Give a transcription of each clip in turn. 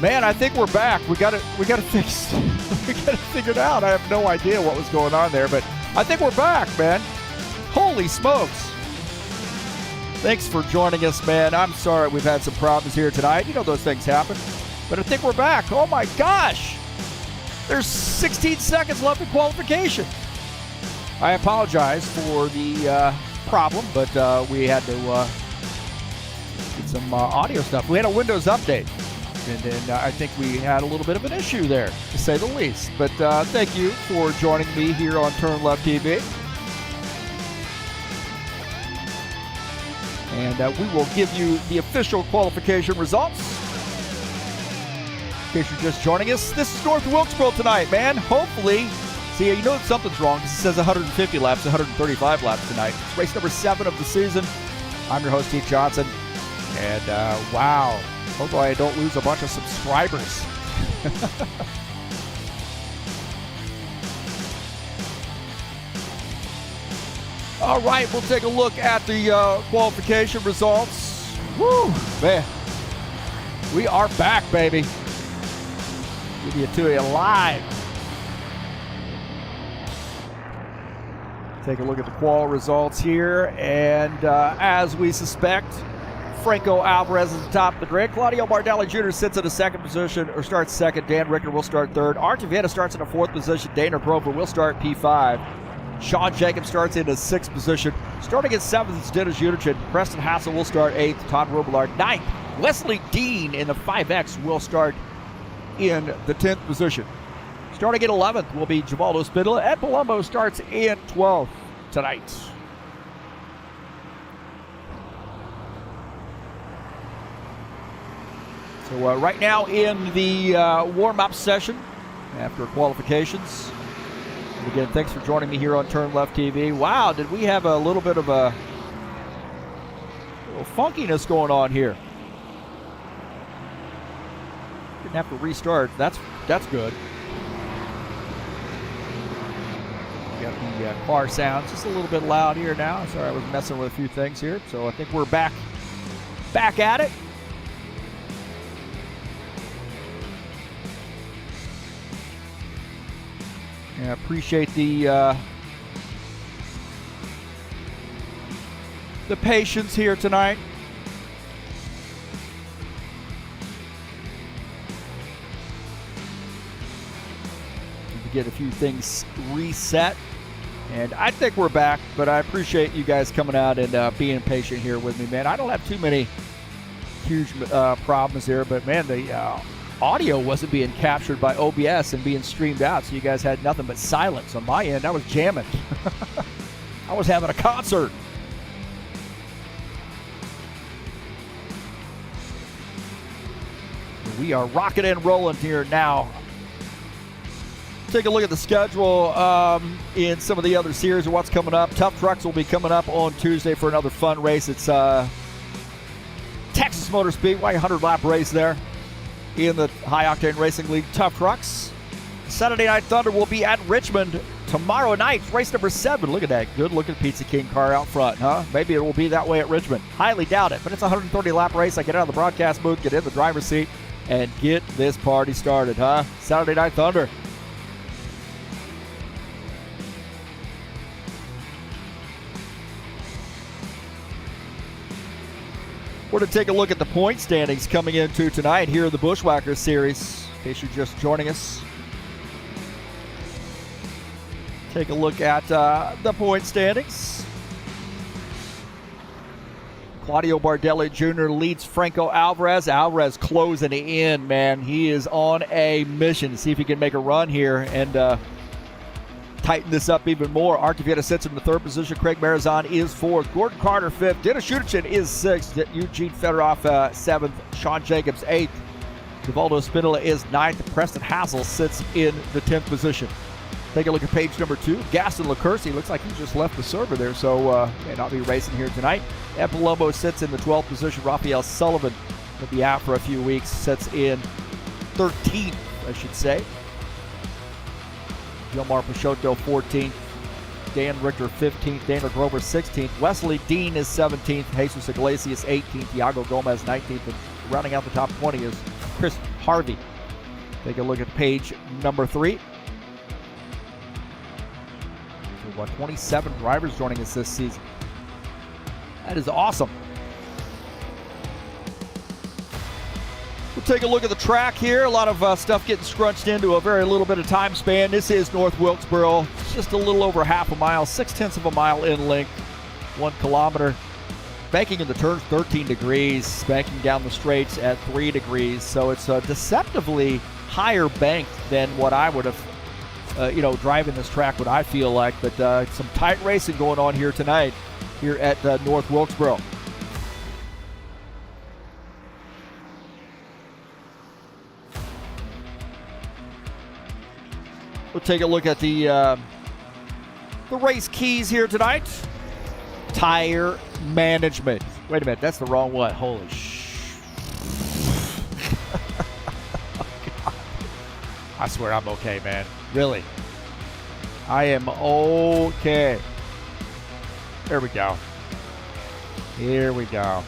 Man, I think we're back. We got it fixed. We got it figured out. I have no idea what was going on there, but I think we're back, man. Holy smokes. Thanks for joining us, man. I'm sorry we've had some problems here tonight. You know those things happen. But I think we're back. Oh my gosh. There's 16 seconds left in qualification. I apologize for the problem, but we had to get some audio stuff. We had a Windows update. And then I think we had a little bit of an issue there, to say the least. But thank you for joining me here on TurnLeftTV. And we will give you the official qualification results. In case you're just joining us, this is North Wilkesboro tonight, man. Hopefully, see, you know something's wrong because it says 150 laps, 135 laps tonight. It's race number 7 of the season. I'm your host, Heath Johnson. And wow. Hopefully I don't lose a bunch of subscribers. All right, we'll take a look at the qualification results. Woo, man. We are back, baby. Give you to you live. Take a look at the qual results here. And as we suspect, Franco Alvarez is the top of the grid. Claudio Bardelli Jr. sits in the second position, or starts second. Dan Ricker will start third. Archiveta starts in the fourth position. Dana Prover will start P5. Sean Jacobs starts in the sixth position. Starting at seventh is Dennis Unichin. Preston Hassel will start eighth. Todd Robillard ninth. Wesley Dean in the 5X will start in the 10th position. Starting at 11th will be Givaldo Spindler. Ed Palumbo starts in 12th tonight. So right now in the warm-up session after qualifications. And again, thanks for joining me here on TurnLeftTV. Wow, did we have a little bit of a little funkiness going on here? Didn't have to restart. That's good. Got the car sounds just a little bit loud here now. Sorry, I was messing with a few things here. So I think we're back at it. I appreciate the patience here tonight. To get a few things reset, and I think we're back. But I appreciate you guys coming out and being patient here with me, man. I don't have too many huge problems here, but man, the audio wasn't being captured by OBS and being streamed out, so you guys had nothing but silence on my end. I was jamming. I was having a concert. We are rocking and rolling here now. Take a look at the schedule in some of the other series of what's coming up. Tough Trucks will be coming up on Tuesday for another fun race. It's Texas Motor Speedway, 100-lap race there in the High Octane Racing League Tough Trucks. Saturday Night Thunder will be at Richmond tomorrow night. Race number 7. Look at that good-looking Pizza King car out front, huh? Maybe it will be that way at Richmond. Highly doubt it, but it's a 130-lap race. I get out of the broadcast booth, get in the driver's seat, and get this party started, huh? Saturday Night Thunder. We're going to take a look at the point standings coming into tonight here in the Buschwackers Series, in case you're just joining us. Take a look at the point standings. Claudio Bardelli Jr. leads Franco Alvarez. Alvarez closing in, man. He is on a mission to see if he can make a run here and tighten this up even more. Archiveta sits in the 3rd position. Craig Marizon is 4th. Gordon Carter 5th. Dennis Unichin is 6th. Eugene Fedorov 7th. Sean Jacobs 8th. Givaldo Spindler is 9th. Preston Hassel sits in the 10th position. Take a look at page number 2. Gaston LaCourse looks like he just left the server there, so may not be racing here tonight. Ed Palumbo sits in the 12th position. Raphael Sullivan will be out for a few weeks. Sits in 13th, I should say. Gilmar Peixoto 14th, Dan Richter 15th, Dana Grover 16th, Wesley Dean is 17th, Jesus Iglesias 18th, Iago Gomez 19th, and rounding out the top 20 is Chris Harvey. Take a look at page number 3. So what, 27 drivers joining us this season. That is awesome. We'll take a look at the track here. A lot of stuff getting scrunched into a very little bit of time span. This is North Wilkesboro. It's just a little over half a mile, 0.6 of a mile in length, 1 kilometer. Banking in the turns 13 degrees, banking down the straights at 3 degrees. So it's a deceptively higher bank than what I would have, driving this track, what I feel like. But some tight racing going on here tonight here at North Wilkesboro. We'll take a look at the race keys here tonight. Tire management. Wait a minute, that's the wrong one. Holy oh, I swear I'm okay, man. Really. I am okay. There we go. Here we go.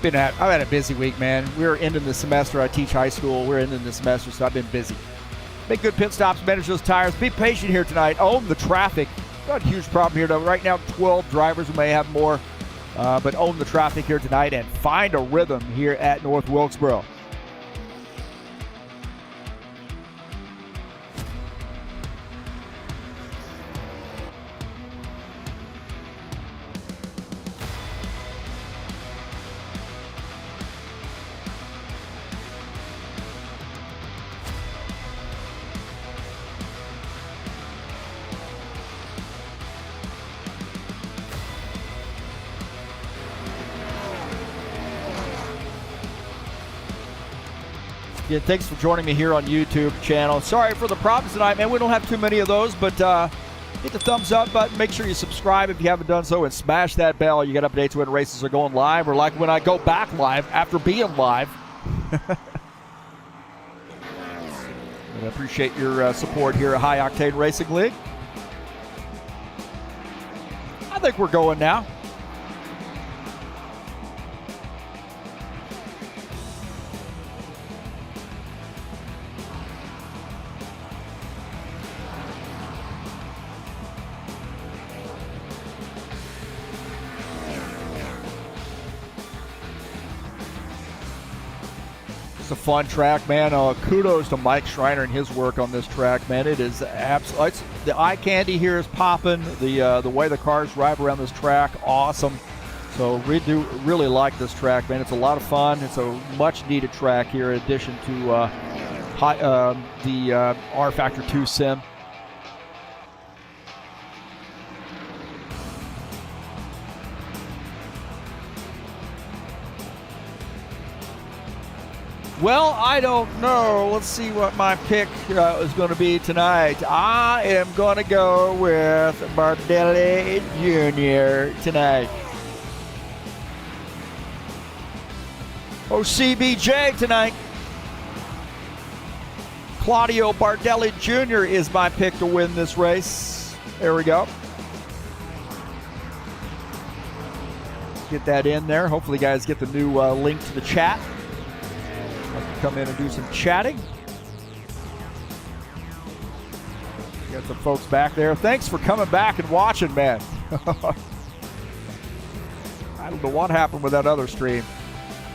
I've had a busy week, man. We're ending the semester. I teach high school. We're ending the semester, so I've been busy. Make good pit stops, manage those tires. Be patient here tonight. Own the traffic. Got a huge problem here, though. Right now, 12 drivers. We may have more, but own the traffic here tonight and find a rhythm here at North Wilkesboro. Yeah, thanks for joining me here on YouTube channel. Sorry for the problems tonight, man. We don't have too many of those, but hit the thumbs up button. Make sure you subscribe if you haven't done so, and smash that bell. You get updates when races are going live, or like when I go back live after being live. And I appreciate your support here at High Octane Racing League. I think we're going now. It's a fun track, man. Kudos to Mike Schreiner and his work on this track, man. It is absolutely, the eye candy here is popping. The way the cars drive around this track, awesome. So we do really like this track, man. It's a lot of fun. It's a much needed track here, in addition to the rFactor 2 sim. Well, I don't know. Let's see what my pick is going to be tonight. I am going to go with Bardelli Jr. tonight. CBJ tonight. Claudio Bardelli Jr. is my pick to win this race. There we go. Get that in there. Hopefully you guys get the new link to the chat. Come in and do some chatting. Got some folks back there. Thanks for coming back and watching, man. I don't know what happened with that other stream.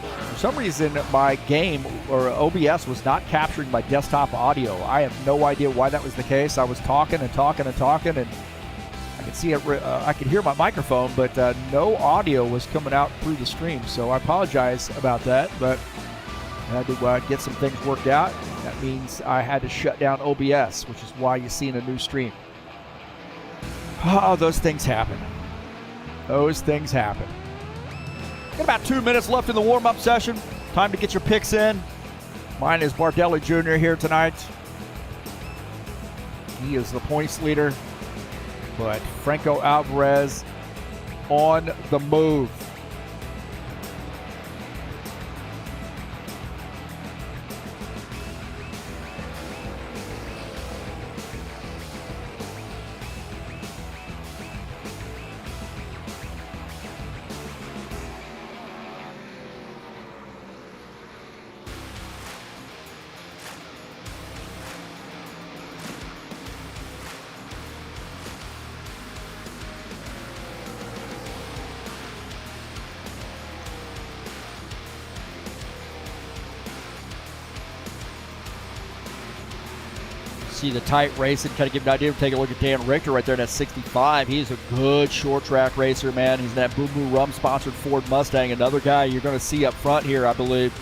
For some reason, my game or OBS was not capturing my desktop audio. I have no idea why that was the case. I was talking and talking and talking, and I could see it. I could hear my microphone, but no audio was coming out through the stream. So I apologize about that, but I had to get some things worked out. That means I had to shut down OBS, which is why you're seeing a new stream. Oh, those things happen. Those things happen. Got about 2 minutes left in the warm-up session. Time to get your picks in. Mine is Bardelli Jr. here tonight. He is the points leader, but Franco Alvarez on the move. see the tight racing, kind of give you an idea. Take a look at Dan Richter right there in that 65. He's a good short track racer, man. He's in that Boom Boom Rum sponsored Ford Mustang. Another guy you're going to see up front here, I believe.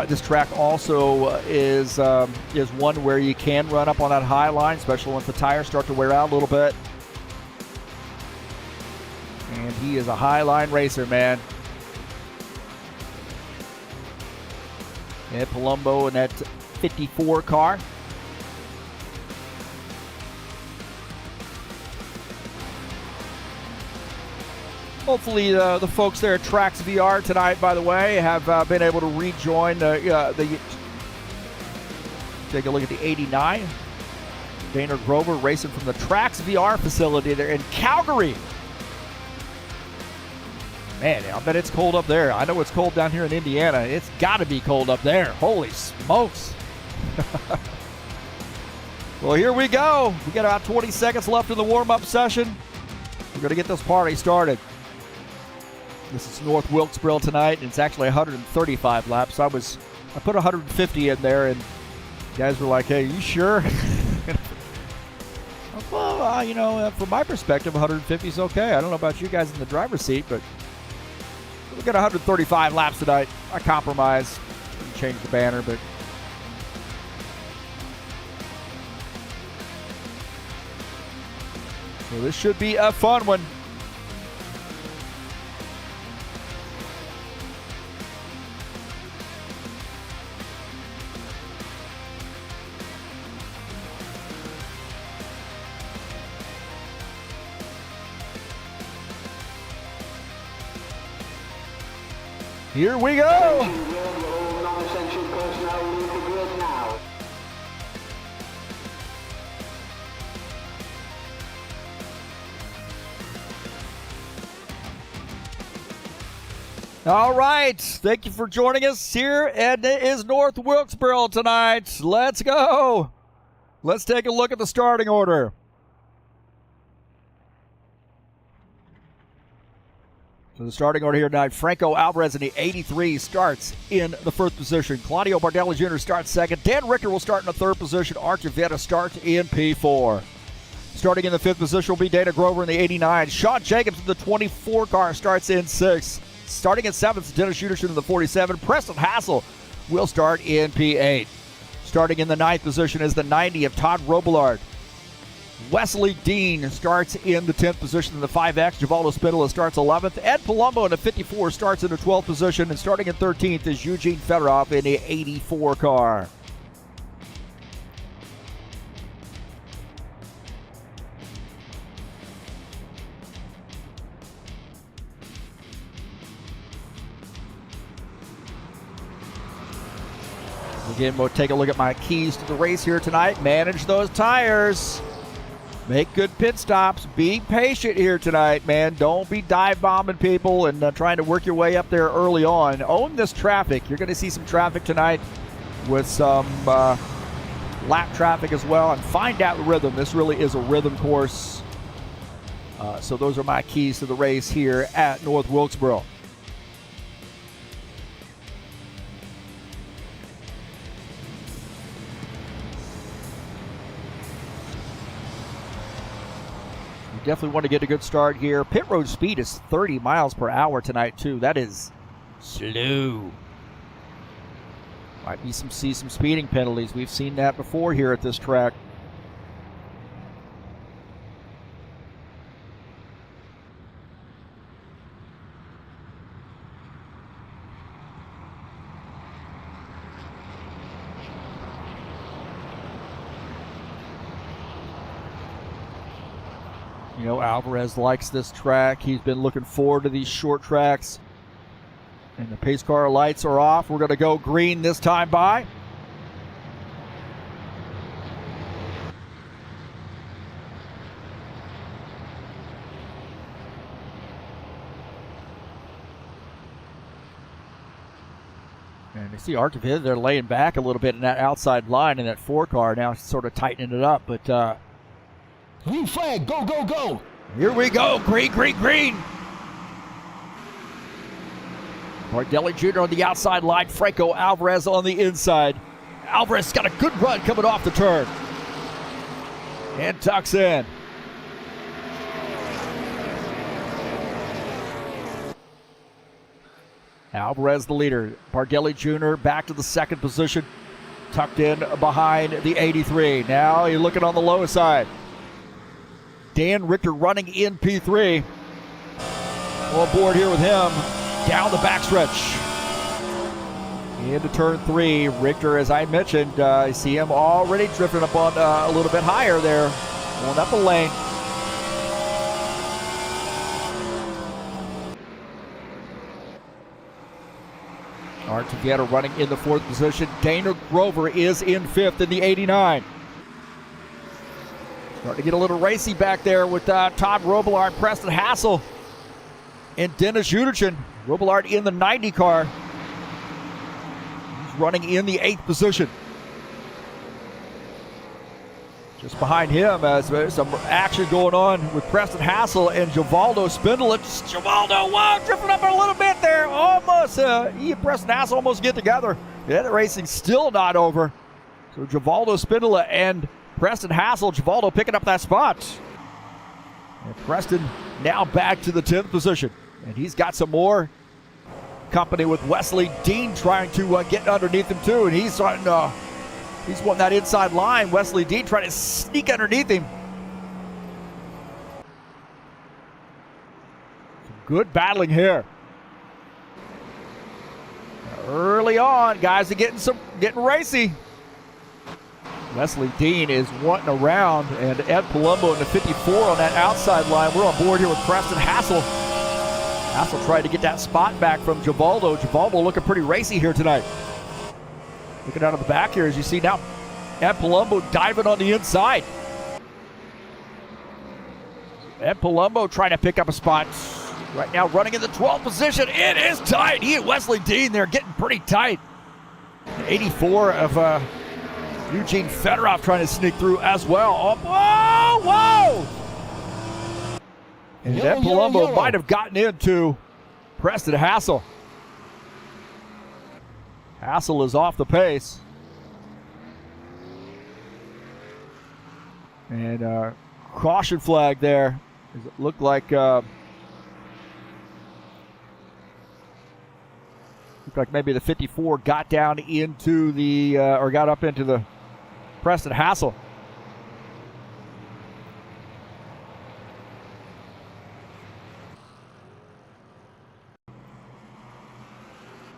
This track also is one where you can run up on that high line, especially once the tires start to wear out a little bit. And he is a high line racer, man. And Palumbo in that 54 car. Hopefully the folks there at Trax VR tonight, by the way, have been able to rejoin the take a look at the 89. Dana Grover racing from the Trax VR facility there in Calgary. Man, I bet it's cold up there. I know it's cold down here in Indiana. It's got to be cold up there. Holy smokes. Well, here we go. We got about 20 seconds left in the warm-up session. We're going to get this party started. This is North Wilkesboro tonight, and it's actually 135 laps. I put 150 in there, and guys were like, hey, you sure? Well, from my perspective, 150 is okay. I don't know about you guys in the driver's seat, but we got 135 laps tonight. I compromise. Didn't change the banner, but so this should be a fun one. Here we go. All right. Thank you for joining us here. And it is North Wilkesboro tonight. Let's go. Let's take a look at the starting order. So the starting order here tonight, Franco Alvarez in the 83 starts in the first position. Claudio Bardelli Jr. starts second. Dan Richter will start in the third position. Archie Vetta starts in P4. Starting in the fifth position will be Dana Grover in the 89. Sean Jacobs in the 24 car starts in sixth. Starting in seventh, Dennis Schuderson in the 47. Preston Hassel will start in P8. Starting in the ninth position is the 90 of Todd Robillard. Wesley Dean starts in the 10th position in the 5X. Givaldo Spindola starts 11th. Ed Palumbo in the 54 starts in the 12th position. And starting in 13th is Eugene Fedorov in the 84 car. Again, we'll take a look at my keys to the race here tonight. Manage those tires. Make good pit stops. Be patient here tonight, man. Don't be dive bombing people and trying to work your way up there early on. Own this traffic. You're going to see some traffic tonight with some lap traffic as well. And find out the rhythm. This really is a rhythm course. So those are my keys to the race here at North Wilkesboro. Definitely want to get a good start here. Pit road speed is 30 miles per hour tonight, too. That is slow. Might be some speeding penalties. We've seen that before here at this track. You know, Alvarez likes this track. He's been looking forward to these short tracks. And the pace car lights are off. We're going to go green this time by. And you see Archivid, they're laying back a little bit in that outside line in that 4 car. Now sort of tightening it up, but green flag, go, go, go. Here we go, green, green, green. Bardelli Jr. on the outside line, Franco Alvarez on the inside. Alvarez got a good run coming off the turn. and tucks in. Alvarez the leader. Bardelli Jr. back to the second position. Tucked in behind the 83. Now you're looking on the low side. Dan Richter running in P3. On board here with him. Down the backstretch. Into turn 3. Richter, as I mentioned, I see him already drifting up on a little bit higher there. Going up the lane. Art together running in the 4th position. Dana Grover is in 5th in the 89. Starting to get a little racy back there with Todd Robillard, Preston Hassel, and Dennis Uderchin. Robillard in the 90 car. He's running in the 8th position. Just behind him, there's some action going on with Preston Hassel and Givaldo Spindle. Givaldo, wow, drifting up a little bit there. Almost, he and Preston Hassel almost get together. Yeah, the racing's still not over. So Givaldo Spindle and Preston Hassel, Givaldo picking up that spot. And Preston now back to the 10th position. And he's got some more company with Wesley Dean trying to get underneath him too. And he's starting to... He's wanting that inside line. Wesley Dean trying to sneak underneath him. Some good battling here. Early on, guys are getting racy. Wesley Dean is wanting around, and Ed Palumbo in the 54 on that outside line. We're on board here with Preston Hassel. Hassel tried to get that spot back from Givaldo. Givaldo looking pretty racy here tonight. Looking out of the back here, as you see now, Ed Palumbo diving on the inside. Ed Palumbo trying to pick up a spot. Right now running in the 12th position. It is tight. He and Wesley Dean, they're getting pretty tight. 84 of Eugene Fedorov trying to sneak through as well. Oh, whoa, whoa! And Ed Palumbo might have gotten into Preston Hassel. Hassel is off the pace. And caution flag there. It looked like maybe the 54 got down into the or got up into the Preston Hassel.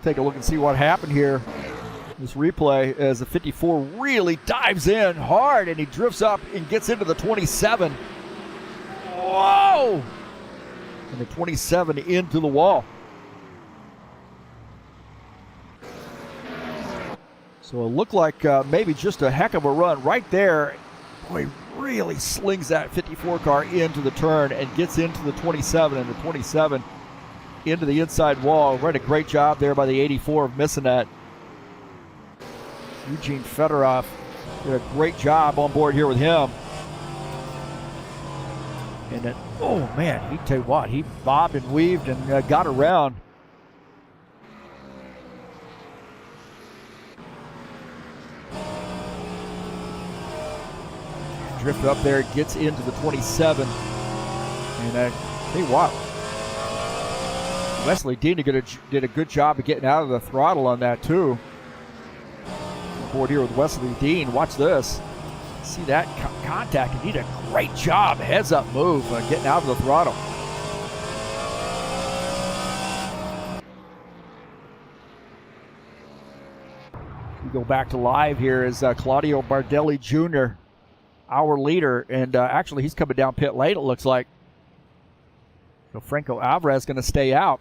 Take a look and see what happened here. This replay as the 54 really dives in hard and he drifts up and gets into the 27. Whoa! And the 27 into the wall. So it looked like maybe just a heck of a run right there. Boy, really slings that 54 car into the turn and gets into the 27, and the 27 into the inside wall. Right, a great job there by the 84 of missing that. Eugene Fedorov did a great job on board here with him. And then, oh man, he tell you what, he bobbed and weaved and got around. Drift up there, gets into the 27. And tell you what, Wesley Dean did a good job of getting out of the throttle on that too. On board here with Wesley Dean. Watch this. See that contact. He did a great job. Heads up move getting out of the throttle. We go back to live here as Claudio Bardelli Jr., our leader, and actually he's coming down pit lane, it looks like. So Franco Alvarez going to stay out.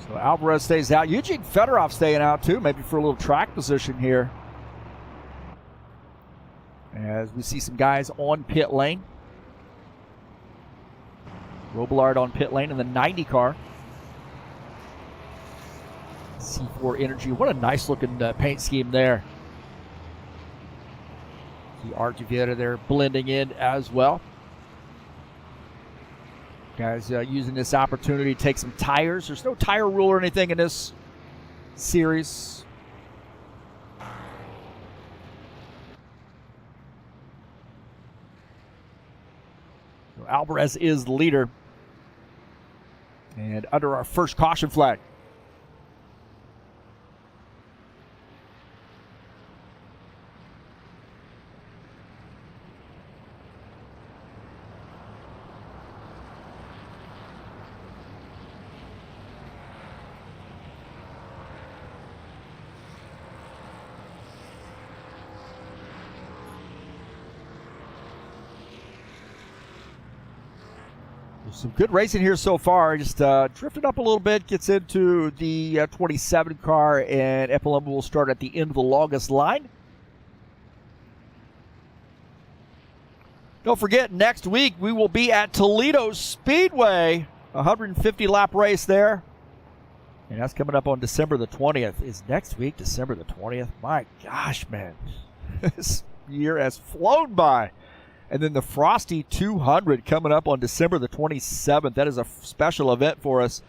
So Alvarez stays out. Eugene Fedorov staying out too, maybe for a little track position here. As we see some guys on pit lane. Robillard on pit lane in the 90 car. C4 Energy. What a nice looking paint scheme there. See Artivieta there blending in as well. Guys using this opportunity to take some tires. There's no tire rule or anything in this series. So Alvarez is the leader. And under our first caution flag. Some good racing here so far. Just drifted up a little bit, gets into the 27 car, and Epilumba will start at the end of the longest line. Don't forget, next week we will be at Toledo Speedway, 150 lap race there. And that's coming up on December the 20th. Is next week December the 20th? My gosh, man. This year has flown by. And then the Frosty 200 coming up on December the 27th. That is a special event for us.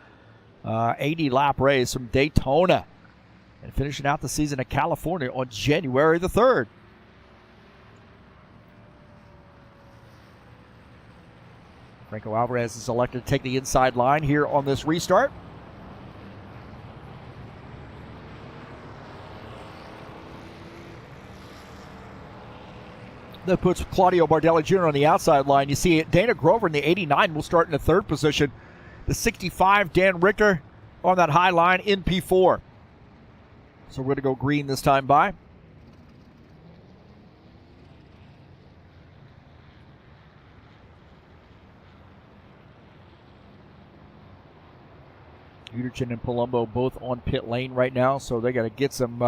80 lap race from Daytona. And finishing out the season in California on January the 3rd. Franco Alvarez is elected to take the inside line here on this restart. That puts Claudio Bardelli Jr. on the outside line. You see Dana Grover in the 89 will start in the third position. The 65, Dan Richter, on that high line in P4. So we're going to go green this time by. Uderchin and Palumbo both on pit lane right now, so they got to get some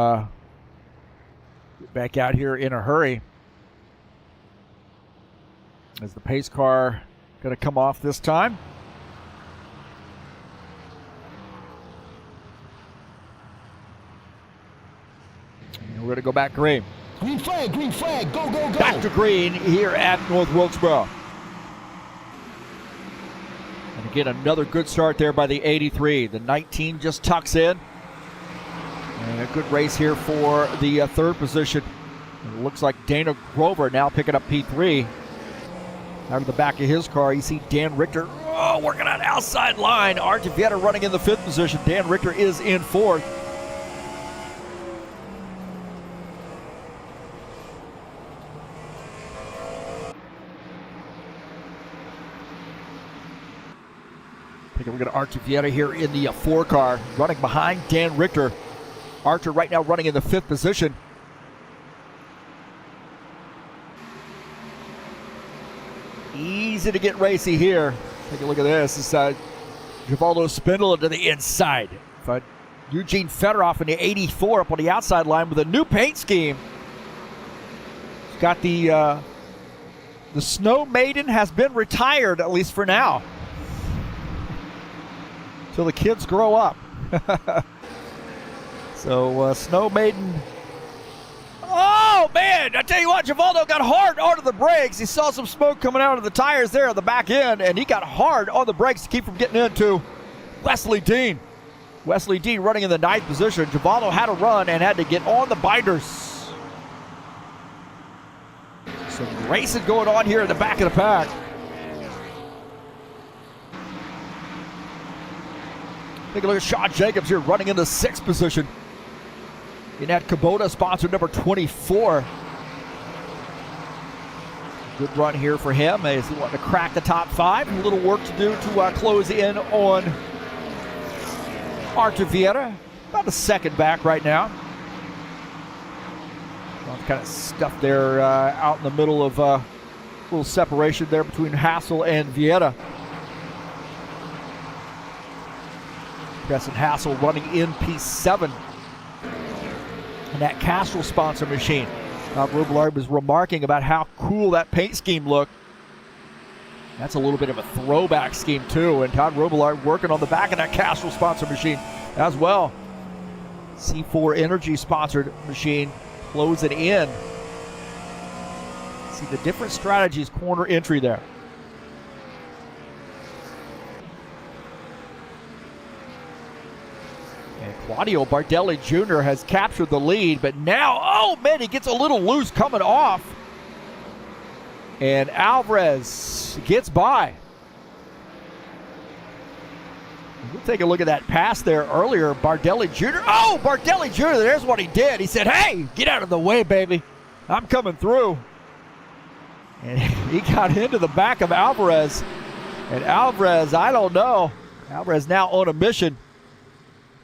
back out here in a hurry. Is the pace car going to come off this time? And we're going to go back green. Green flag, go, go, go. Back to green here at North Wilkesboro. And again, another good start there by the 83. The 19 just tucks in. And a good race here for the third position. It looks like Dana Grover now picking up P3. Out of the back of his car, you see Dan Richter working on outside line. Artivieta running in the fifth position. Dan Richter is in fourth. Take a look at Artivieta here in the 4 car, running behind Dan Richter. Archer right now running in the fifth position. Easy to get racy here. Take a look at this. It's Givaldo Spindle to the inside. But Eugene Fedorov in the 84 up on the outside line with a new paint scheme. He's got the Snow Maiden has been retired, at least for now. Till the kids grow up. So Snow Maiden. Oh, man, I tell you what, Givaldo got hard onto the brakes. He saw some smoke coming out of the tires there at the back end, and he got hard on the brakes to keep from getting into Wesley Dean. Wesley Dean running in the 9th position. Givaldo had to run and had to get on the binders. Some racing going on here in the back of the pack. Take a look at Sean Jacobs here running in the 6th position. In that Kubota sponsor number 24. Good run here for him as he wanted to crack the top 5. A little work to do to close in on Artivieta. About a second back right now. Kind of stuff there out in the middle of a little separation there between Hassel and Vieta. Preston Hassel running in P7. And that Castrol sponsor machine. Todd Robillard was remarking about how cool that paint scheme looked. That's a little bit of a throwback scheme too. And Todd Robillard working on the back of that Castrol sponsor machine as well. C4 Energy sponsored machine closing in. See the different strategies, corner entry there. And Claudio Bardelli Jr. has captured the lead, but now, oh man, he gets a little loose coming off. And Alvarez gets by. We'll take a look at that pass there earlier. Bardelli Jr. Oh, Bardelli Jr., there's what he did. He said, hey, get out of the way, baby. I'm coming through. And he got into the back of Alvarez. And Alvarez, I don't know. Alvarez now on a mission.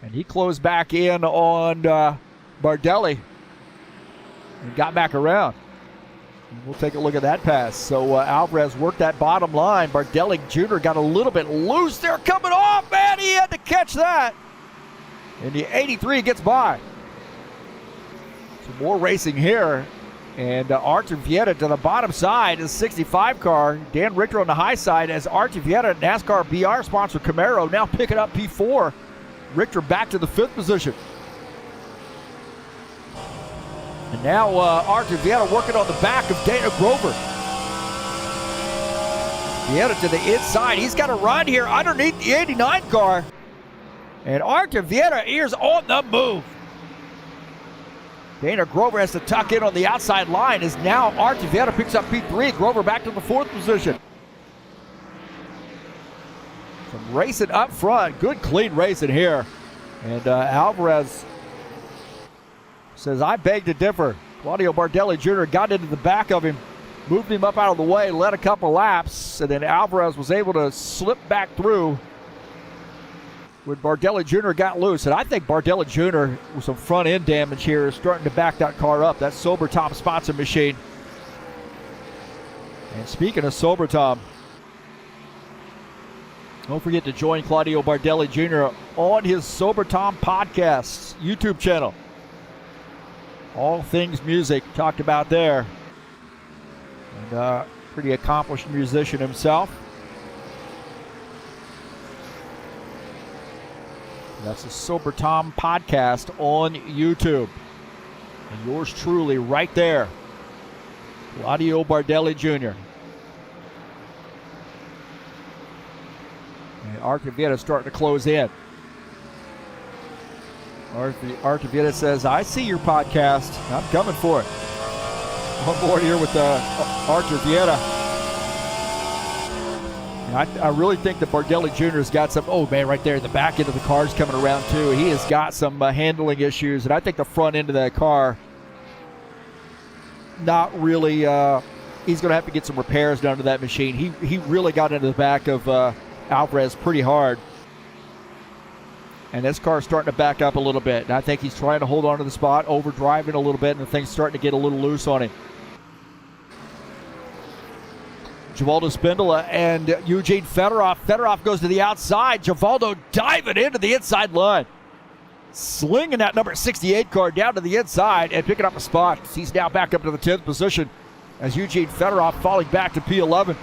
And he closed back in on Bardelli and got back around. We'll take a look at that pass. So Alvarez worked that bottom line. Bardelli Jr. got a little bit loose there coming off, man. He had to catch that. And the 83 gets by. Some more racing here. And Artur Vieta to the bottom side is 65 car. Dan Richter on the high side as Artur Vieta, NASCAR BR sponsor Camaro, now picking up P4. Richter back to the 5th position. And now Artur Vieta working on the back of Dana Grover. Vieta to the inside. He's got a run here underneath the 89 car. And Artur Vieta is on the move. Dana Grover has to tuck in on the outside line as now Artur Vieta picks up P3. Grover back to the 4th position. Some racing up front. Good clean racing here. And Alvarez says, I beg to differ. Claudio Bardelli Jr. got into the back of him, moved him up out of the way, led a couple laps, and then Alvarez was able to slip back through when Bardelli Jr. got loose. And I think Bardelli Jr. with some front end damage here is starting to back that car up. That Sober Tom sponsor machine. And speaking of Sober Tom, don't forget to join Claudio Bardelli Jr. on his Sober Tom podcast YouTube channel. All things music talked about there. And pretty accomplished musician himself. That's the Sober Tom podcast on YouTube. And yours truly right there, Claudio Bardelli Jr. And Artur Vieta starting to close in. Artur Vieta says, I see your podcast. I'm coming for it. On board here with Artur Vieta. I really think that Bardelli Jr. has got some, oh man, right there, the back end of the car is coming around too. He has got some handling issues, and I think the front end of that car, not really, he's going to have to get some repairs done to that machine. He really got into the back of Alvarez pretty hard. And this car is starting to back up a little bit. And I think he's trying to hold on to the spot, overdriving a little bit, and the thing's starting to get a little loose on him. Givaldo Spindola and Eugene Fedorov. Fedorov goes to the outside. Givaldo diving into the inside line. Slinging that number 68 car down to the inside and picking up a spot. He's now back up to the 10th position as Eugene Fedorov falling back to P11.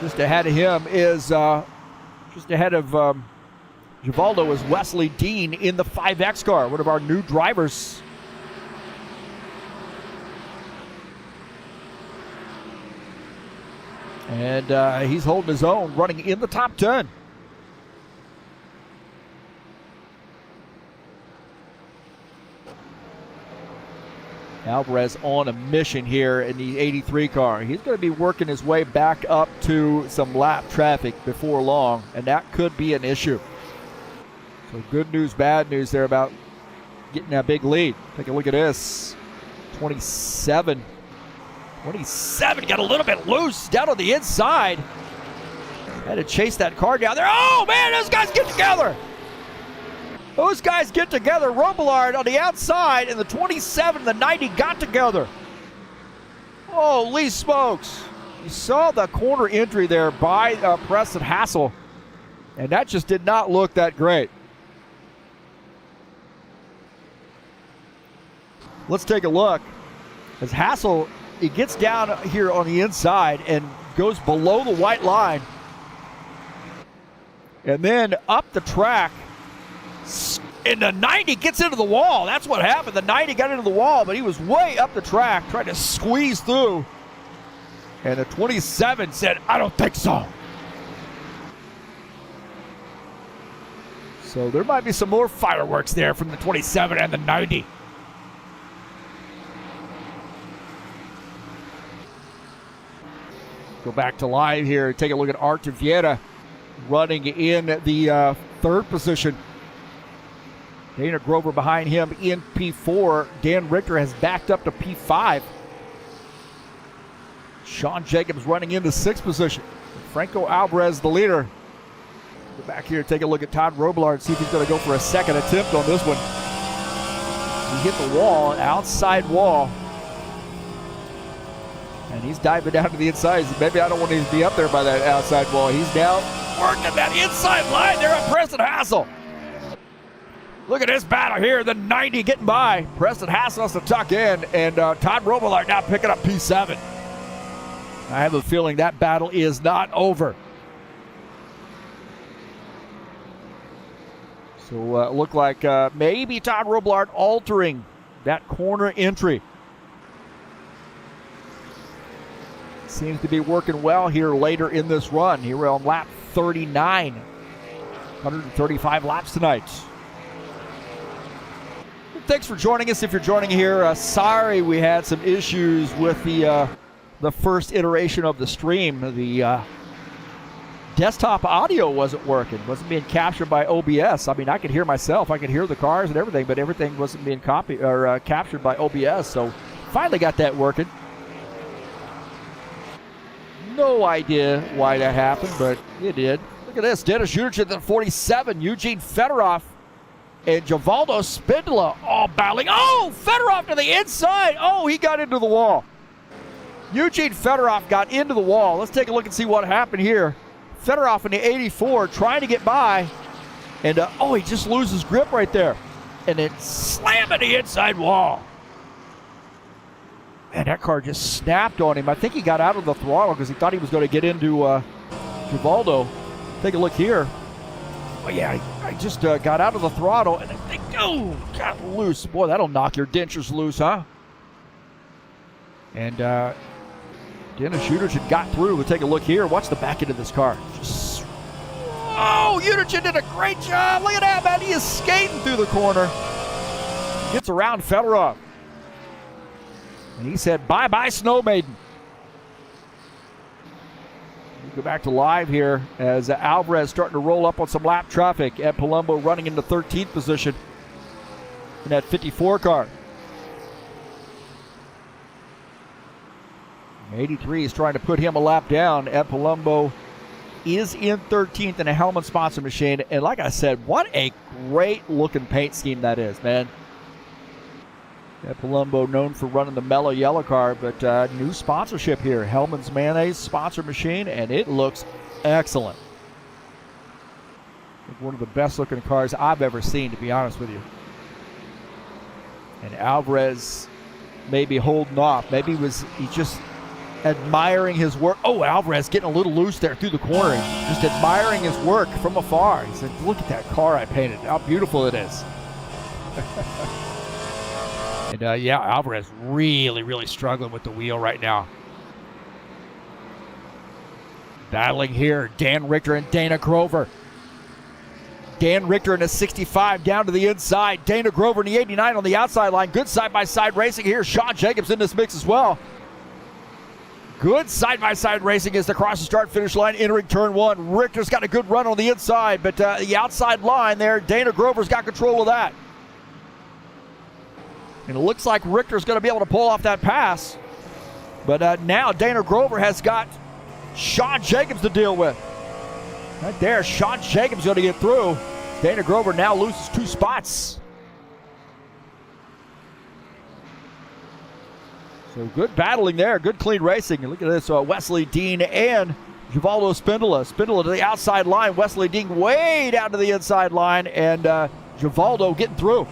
Just ahead of him is, just ahead of Givaldo is Wesley Dean in the 5X car, one of our new drivers. And he's holding his own, running in the top 10. Alvarez on a mission here in the 83 car. He's going to be working his way back up to some lap traffic before long, and that could be an issue. So good news, bad news there about getting that big lead. Take a look at this. 27, got a little bit loose down on the inside. Had to chase that car down there. Oh, man, those guys get together. Those guys get together. Robillard on the outside, and the 27 and the 90 got together. Holy smokes. You saw the corner entry there by Preston Hassel, and that just did not look that great. Let's take a look. As Hassel, he gets down here on the inside and goes below the white line. And then up the track, And the 90 gets into the wall. That's what happened. The 90 got into the wall, but he was way up the track trying to squeeze through. And the 27 said, I don't think so. So there might be some more fireworks there from the 27 and the 90. Go back to live here. Take a look at Art Vieta running in the third position. Dana Grover behind him in P4. Dan Richter has backed up to P5. Sean Jacobs running into sixth position. Franco Alvarez, the leader. Go back here, take a look at Todd Robillard, see if he's going to go for a second attempt on this one. He hit the wall, outside wall. And he's diving down to the inside. Maybe I don't want to be up there by that outside wall. He's down working that inside line there on Preston Hassel. Look at this battle here. The 90 getting by. Preston Hassel has to tuck in. And Todd Robillard now picking up P7. I have a feeling that battle is not over. So it looked like maybe Todd Robillard altering that corner entry. Seems to be working well here later in this run. Here we're on lap 39. 135 laps tonight. Thanks for joining us. If you're joining here, sorry we had some issues with the first iteration of the stream. The desktop audio wasn't working, wasn't being captured by OBS. I mean, I could hear myself, I could hear the cars and everything, but everything wasn't being captured by OBS. So finally got that working. No idea why that happened, but it did. Look at this, Dennis Uterich at the 47, Eugene Fedorov and Givaldo Spindola all battling. Oh, Fedorov to the inside. Oh, he got into the wall. Eugene Fedorov got into the wall. Let's take a look and see what happened here. Fedorov in the 84 trying to get by. And, he just loses grip right there. And then slamming the inside wall. And that car just snapped on him. I think he got out of the throttle because he thought he was going to get into Givaldo. Take a look here. Oh, yeah, I just got out of the throttle, and I think, got loose. Boy, that'll knock your dentures loose, huh? And Dennis Uterich got through. We'll take a look here. Watch the back end of this car. Uterich did a great job. Look at that, man. He is skating through the corner. Gets around Fedorov. And he said, bye-bye, Snow Maiden. Go back to live here as Alvarez starting to roll up on some lap traffic. Ed Palumbo running into 13th position in that 54 car. 83 is trying to put him a lap down. Ed Palumbo is in 13th in a Hellman sponsor machine. And like I said, what a great looking paint scheme that is, man. Ed Palumbo known for running the mellow yellow car, but new sponsorship here. Hellman's Mayonnaise sponsor machine, and it looks excellent. One of the best looking cars I've ever seen, to be honest with you. And Alvarez may be holding off. Maybe he's just admiring his work. Oh, Alvarez getting a little loose there through the corner. Just admiring his work from afar. He said, look at that car I painted. How beautiful it is. And Alvarez really, really struggling with the wheel right now. Battling here, Dan Richter and Dana Grover. Dan Richter in a 65 down to the inside. Dana Grover in the 89 on the outside line. Good side-by-side racing here. Sean Jacobs in this mix as well. Good side-by-side racing as they cross the start-finish line entering turn one. Richter's got a good run on the inside, but the outside line there, Dana Grover's got control of that. And it looks like Richter's going to be able to pull off that pass. But now Dana Grover has got Sean Jacobs to deal with. Right there, Sean Jacobs going to get through. Dana Grover now loses 2 spots. So good battling there, good clean racing. And look at this, Wesley Dean and Givaldo Spindola. Spindola to the outside line, Wesley Dean way down to the inside line, and Givaldo getting through.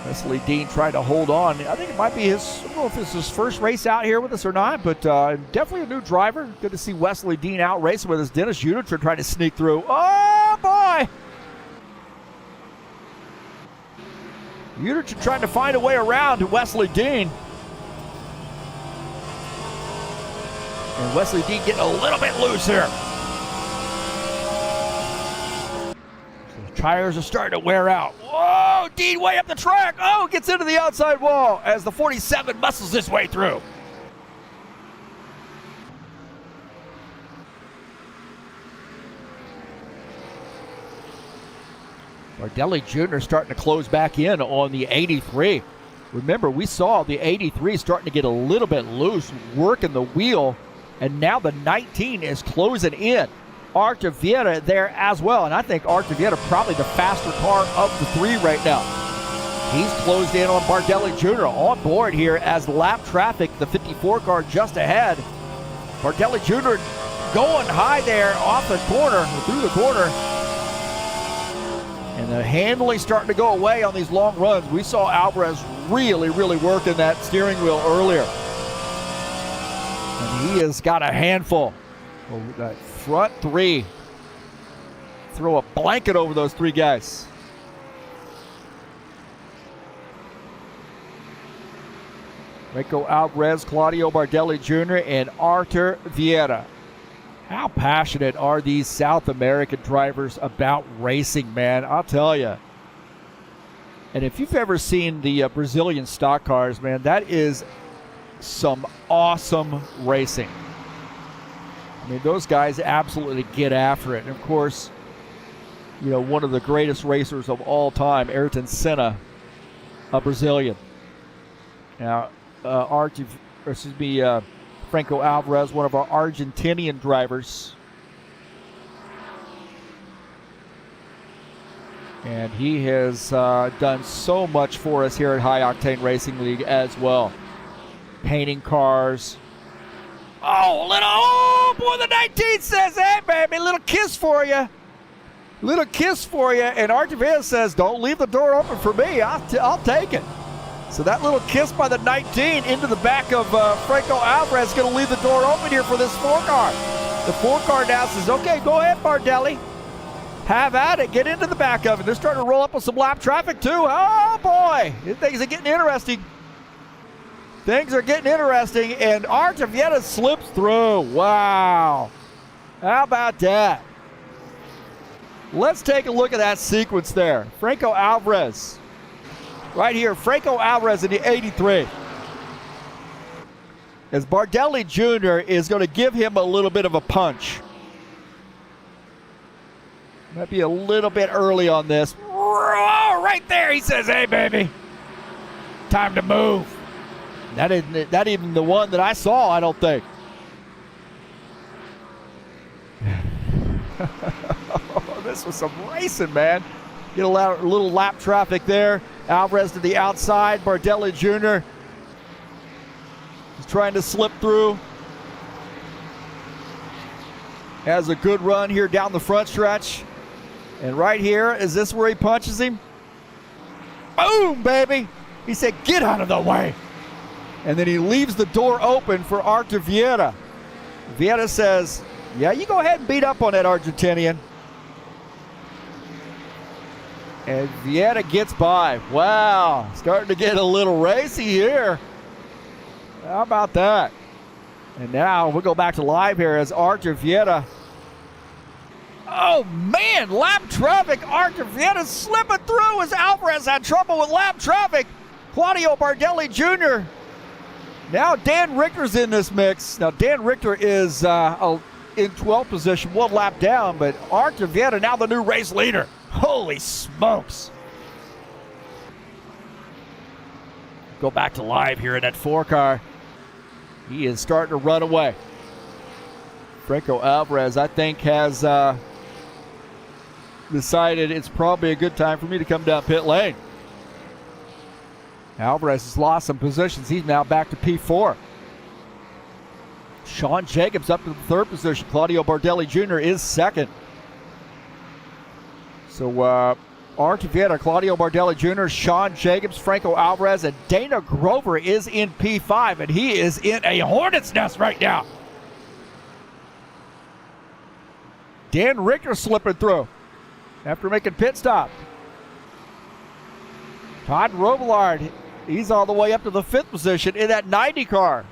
Wesley Dean trying to hold on. I think it might be I don't know if it's his first race out here with us or not, but definitely a new driver. Good to see Wesley Dean out racing with us. Dennis Uterich trying to sneak through. Oh, boy! You're trying to find a way around Wesley Dean. And Wesley Dean getting a little bit loose here. So the tires are starting to wear out. Whoa, Dean way up the track. Oh, gets into the outside wall as the 47 muscles his way through. Bardelli Jr. starting to close back in on the 83. Remember, we saw the 83 starting to get a little bit loose, working the wheel, and now the 19 is closing in. Artur Vieira there as well, and I think Artur Vieira probably the faster car of the three right now. He's closed in on Bardelli Jr. on board here as lap traffic, the 54 car just ahead. Bardelli Jr. going high there off the corner, through the corner. And the handling starting to go away on these long runs. We saw Alvarez really working that steering wheel earlier. And he has got a handful. Oh, that front three. Throw a blanket over those three guys. Rico Alvarez, Claudio Bardelli Jr., and Artur Vieira. How passionate are these South American drivers about racing, man? I'll tell you. And if you've ever seen the Brazilian stock cars, man, that is some awesome racing. I mean, those guys absolutely get after it. And of course, you know, one of the greatest racers of all time, Ayrton Senna, a Brazilian. Now, Franco Alvarez, one of our Argentinian drivers. And he has done so much for us here at High Octane Racing League as well. Painting cars. Oh, boy, the 19 says, hey, baby, little kiss for you. Little kiss for you. And Artur Vieira says, don't leave the door open for me. I'll take it. So that little kiss by the 19 into the back of Franco Alvarez is going to leave the door open here for this 4 car. The 4 car now says, okay, go ahead, Bardelli. Have at it. Get into the back of it. They're starting to roll up with some lap traffic, too. Oh, boy. Things are getting interesting. Things are getting interesting, and Artur Vieira slips through. Wow. How about that? Let's take a look at that sequence there. Franco Alvarez. Right here, Franco Alvarez in the 83. As Bardelli Jr. is going to give him a little bit of a punch. Might be a little bit early on this. Oh, right there, he says, hey, baby. Time to move. That isn't not even the one that I saw, I don't think. This was some racing, man. Get a little lap traffic there. Alvarez to the outside. Bardelli Jr. is trying to slip through. Has a good run here down the front stretch. And right here, is this where he punches him? Boom, baby. He said, get out of the way. And then he leaves the door open for Artur Vieira. Vieira says, yeah, you go ahead and beat up on that Argentinian. And Vieira gets by. Wow, starting to get a little racy here. How about that? And now we'll go back to live here as Artur Vieira. Oh, man, lap traffic. Artur Vieira slipping through as Alvarez had trouble with lap traffic. Claudio Bardelli Jr. Now Dan Richter's in this mix. Now Dan Richter is in 12th position, 1 lap down, but Artur Vieira now the new race leader. Holy smokes. Go back to live here in that 4 car. He is starting to run away. Franco Alvarez, I think, has decided it's probably a good time for me to come down pit lane. Alvarez has lost some positions. He's now back to P4. Sean Jacobs up to the 3rd position. Claudio Bardelli Jr. is 2nd. So Artur Vieira, Claudio Bardelli Jr., Sean Jacobs, Franco Alvarez, and Dana Grover is in P5, and he is in a hornet's nest right now. Dan Richter slipping through after making pit stop. Todd Robillard, he's all the way up to the 5th position in that 90 car.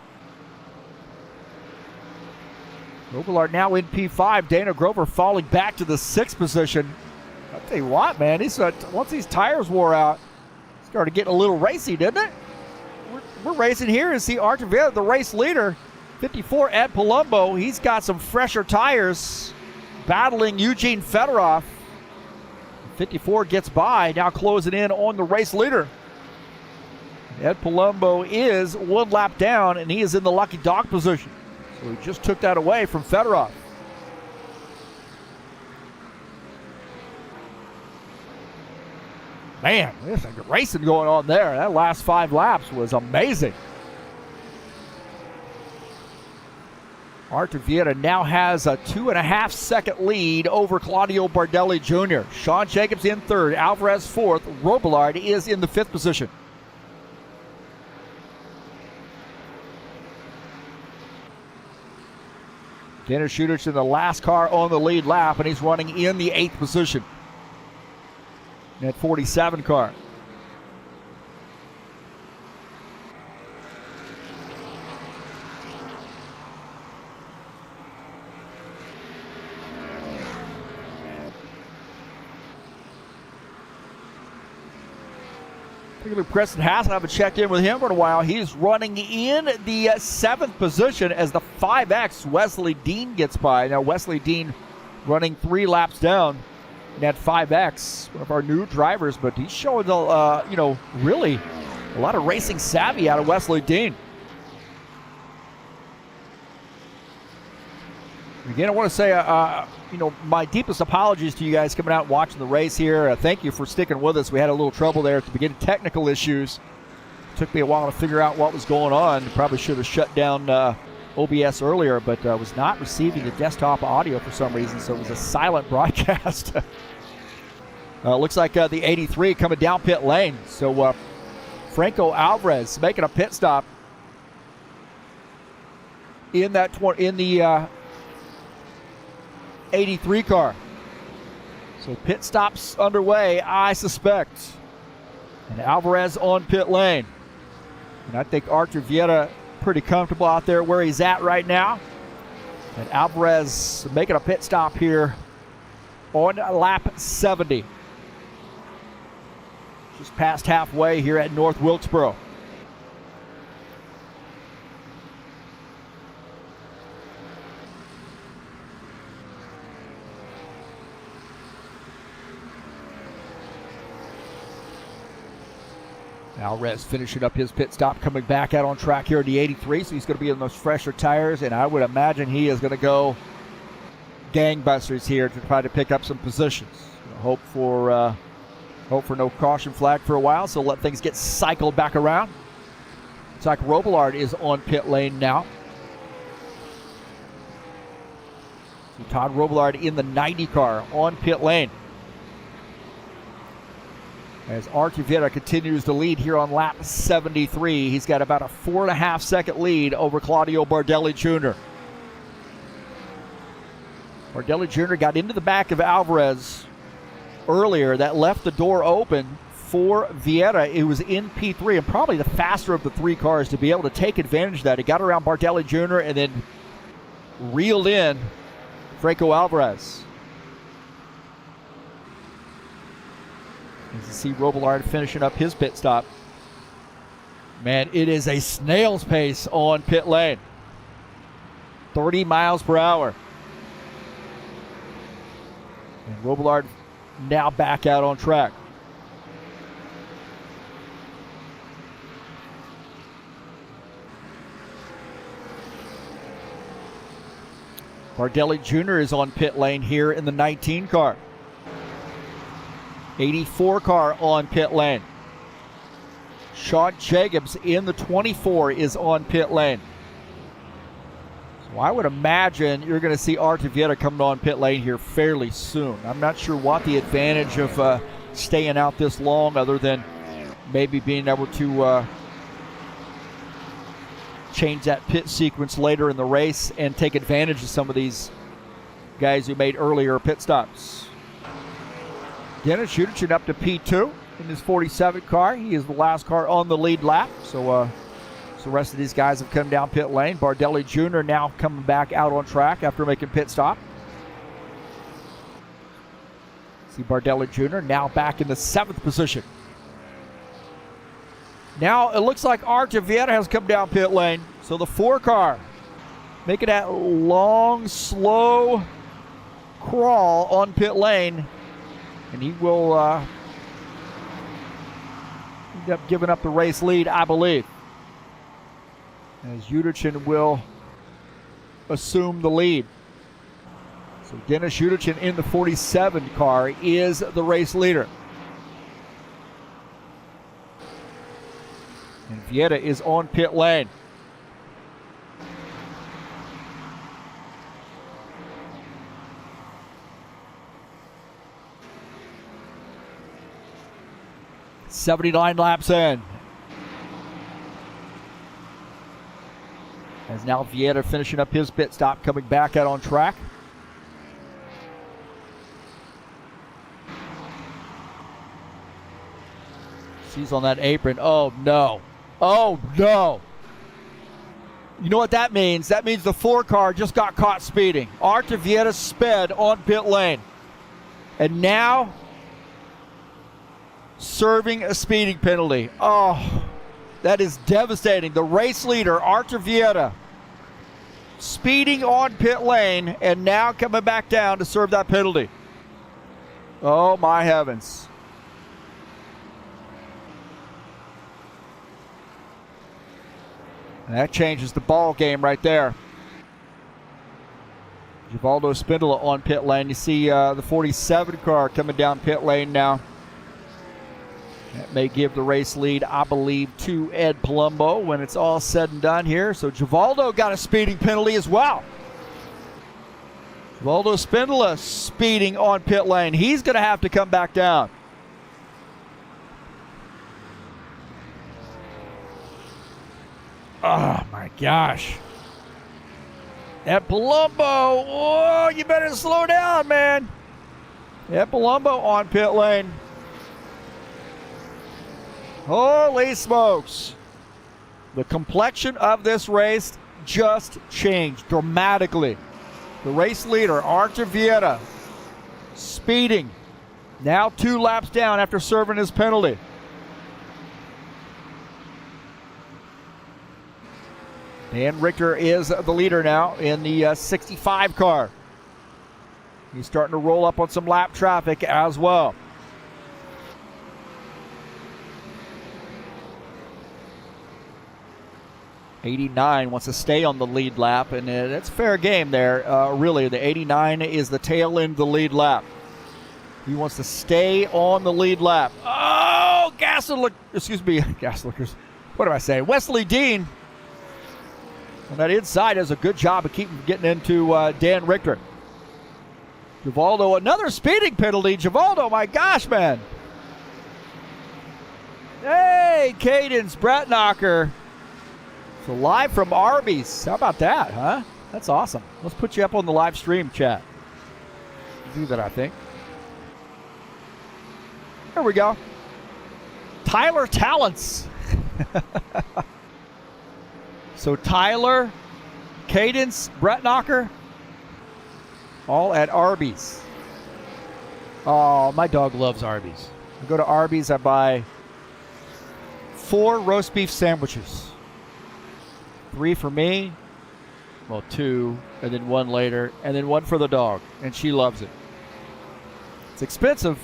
Robillard now in P5. Dana Grover falling back to the 6th position. I'll tell you what, man, once these tires wore out, it started getting a little racy, didn't it? We're racing here and see Artur Vieta, the race leader, 54, Ed Palumbo. He's got some fresher tires, battling Eugene Fedorov. 54 gets by, now closing in on the race leader. Ed Palumbo is 1 lap down, and he is in the lucky dog position. So he just took that away from Fedorov. Man, there's some racing going on there. That last 5 laps was amazing. Artur Vieta now has a 2.5 second lead over Claudio Bardelli Jr. Sean Jacobs in 3rd, Alvarez 4th, Robillard is in the 5th position. Dennis Schutich in the last car on the lead lap, and he's running in the 8th position. That 47 car. Preston Hassel, I haven't checked in with him for a while. He's running in the 7th position as the 5X Wesley Dean gets by. Now Wesley Dean running 3 laps down in that 5X, one of our new drivers, but he's showing really a lot of racing savvy out of Wesley Dean. Again, I want to say, my deepest apologies to you guys coming out and watching the race here. Thank you for sticking with us. We had a little trouble there at the beginning, technical issues. It took me a while to figure out what was going on. Probably should have shut down OBS earlier, but was not receiving the desktop audio for some reason, so it was a silent broadcast. Looks like the 83 coming down pit lane. So Franco Alvarez making a pit stop in the 83 car. So pit stops underway, I suspect. And Alvarez on pit lane. And I think Artur Vieta pretty comfortable out there where he's at right now. And Alvarez making a pit stop here on lap 70. Just past halfway here at North Wilkesboro. Alvarez finishing up his pit stop, coming back out on track here in the 83, so he's going to be in those fresher tires, and I would imagine he is going to go gangbusters here to try to pick up some positions. Hope for no caution flag for a while, so let things get cycled back around. Looks like Robillard is on pit lane now. So Todd Robillard in the 90 car on pit lane. As Artur Vieta continues to lead here on lap 73. He's got about a 4.5 second lead over Claudio Bardelli Jr. Bardelli Jr. got into the back of Alvarez earlier. That left the door open for Vieta. It was in P3 and probably the faster of the 3 cars to be able to take advantage of that. He got around Bardelli Jr. and then reeled in Franco Alvarez. As you see Robillard finishing up his pit stop. Man, it is a snail's pace on pit lane. 30 miles per hour. And Robillard now back out on track. Bardelli Jr. is on pit lane here in the 19 car. 84 car on pit lane. Sean Jacobs in the 24 is on pit lane. So I would imagine you're going to see Artur Vieta coming on pit lane here fairly soon. I'm not sure what the advantage of staying out this long other than maybe being able to change that pit sequence later in the race and take advantage of some of these guys who made earlier pit stops. Dennis Schutich up to P2. in his 47 car. He is the last car on the lead lap. So the rest of these guys have come down pit lane. Bardelli Jr. now coming back out on track after making pit stop. See Bardelli Jr. now back in the 7th position. Now it looks like Archer Vieta has come down pit lane. So the 4 car making that long, slow crawl on pit lane. And he will end up giving up the race lead, I believe, as Yudichin will assume the lead. So Dennis Yudichin in the 47 car is the race leader. And Vieta is on pit lane. "79 laps in." As now Vieta finishing up his pit stop, coming back out on track. She's on that apron. Oh no. Oh no. You know what that means? That means the 4 car just got caught speeding. Archer Vieta sped on pit lane. And now serving a speeding penalty. Oh, that is devastating. The race leader, Archer Vieta, speeding on pit lane and now coming back down to serve that penalty. Oh my heavens. And that changes the ball game right there. Givaldo Spindola on pit lane. You see the 47 car coming down pit lane now. That may give the race lead, I believe, to Ed Palumbo when it's all said and done here. So Givaldo got a speeding penalty as well. Givaldo Spindola speeding on pit lane. He's going to have to come back down. Oh my gosh. Ed Palumbo, oh, you better slow down, man. Ed Palumbo on pit lane. Holy smokes. The complexion of this race just changed dramatically. The race leader, Archer Vieta, speeding. Now 2 laps down after serving his penalty. Dan Richter is the leader now in the 65 car. He's starting to roll up on some lap traffic as well. '89 wants to stay on the lead lap, and it's fair game there. Really, the '89 is the tail end of the lead lap. He wants to stay on the lead lap. Oh, Gaslickers. What do I say? Wesley Dean on that inside does a good job of keeping getting into Dan Richter. Givaldo, another speeding penalty. Givaldo, my gosh, man. Hey, Cadence Bretnacher. So live from Arby's. How about that, huh? That's awesome. Let's put you up on the live stream chat. Do that, I think. There we go. Tyler Talents. So Tyler, Cadence, Bretnacher, all at Arby's. Oh, my dog loves Arby's. I go to Arby's, I buy 4 roast beef sandwiches. 3 for me, well 2, and then 1 later, and then 1 for the dog, and she loves it. It's expensive.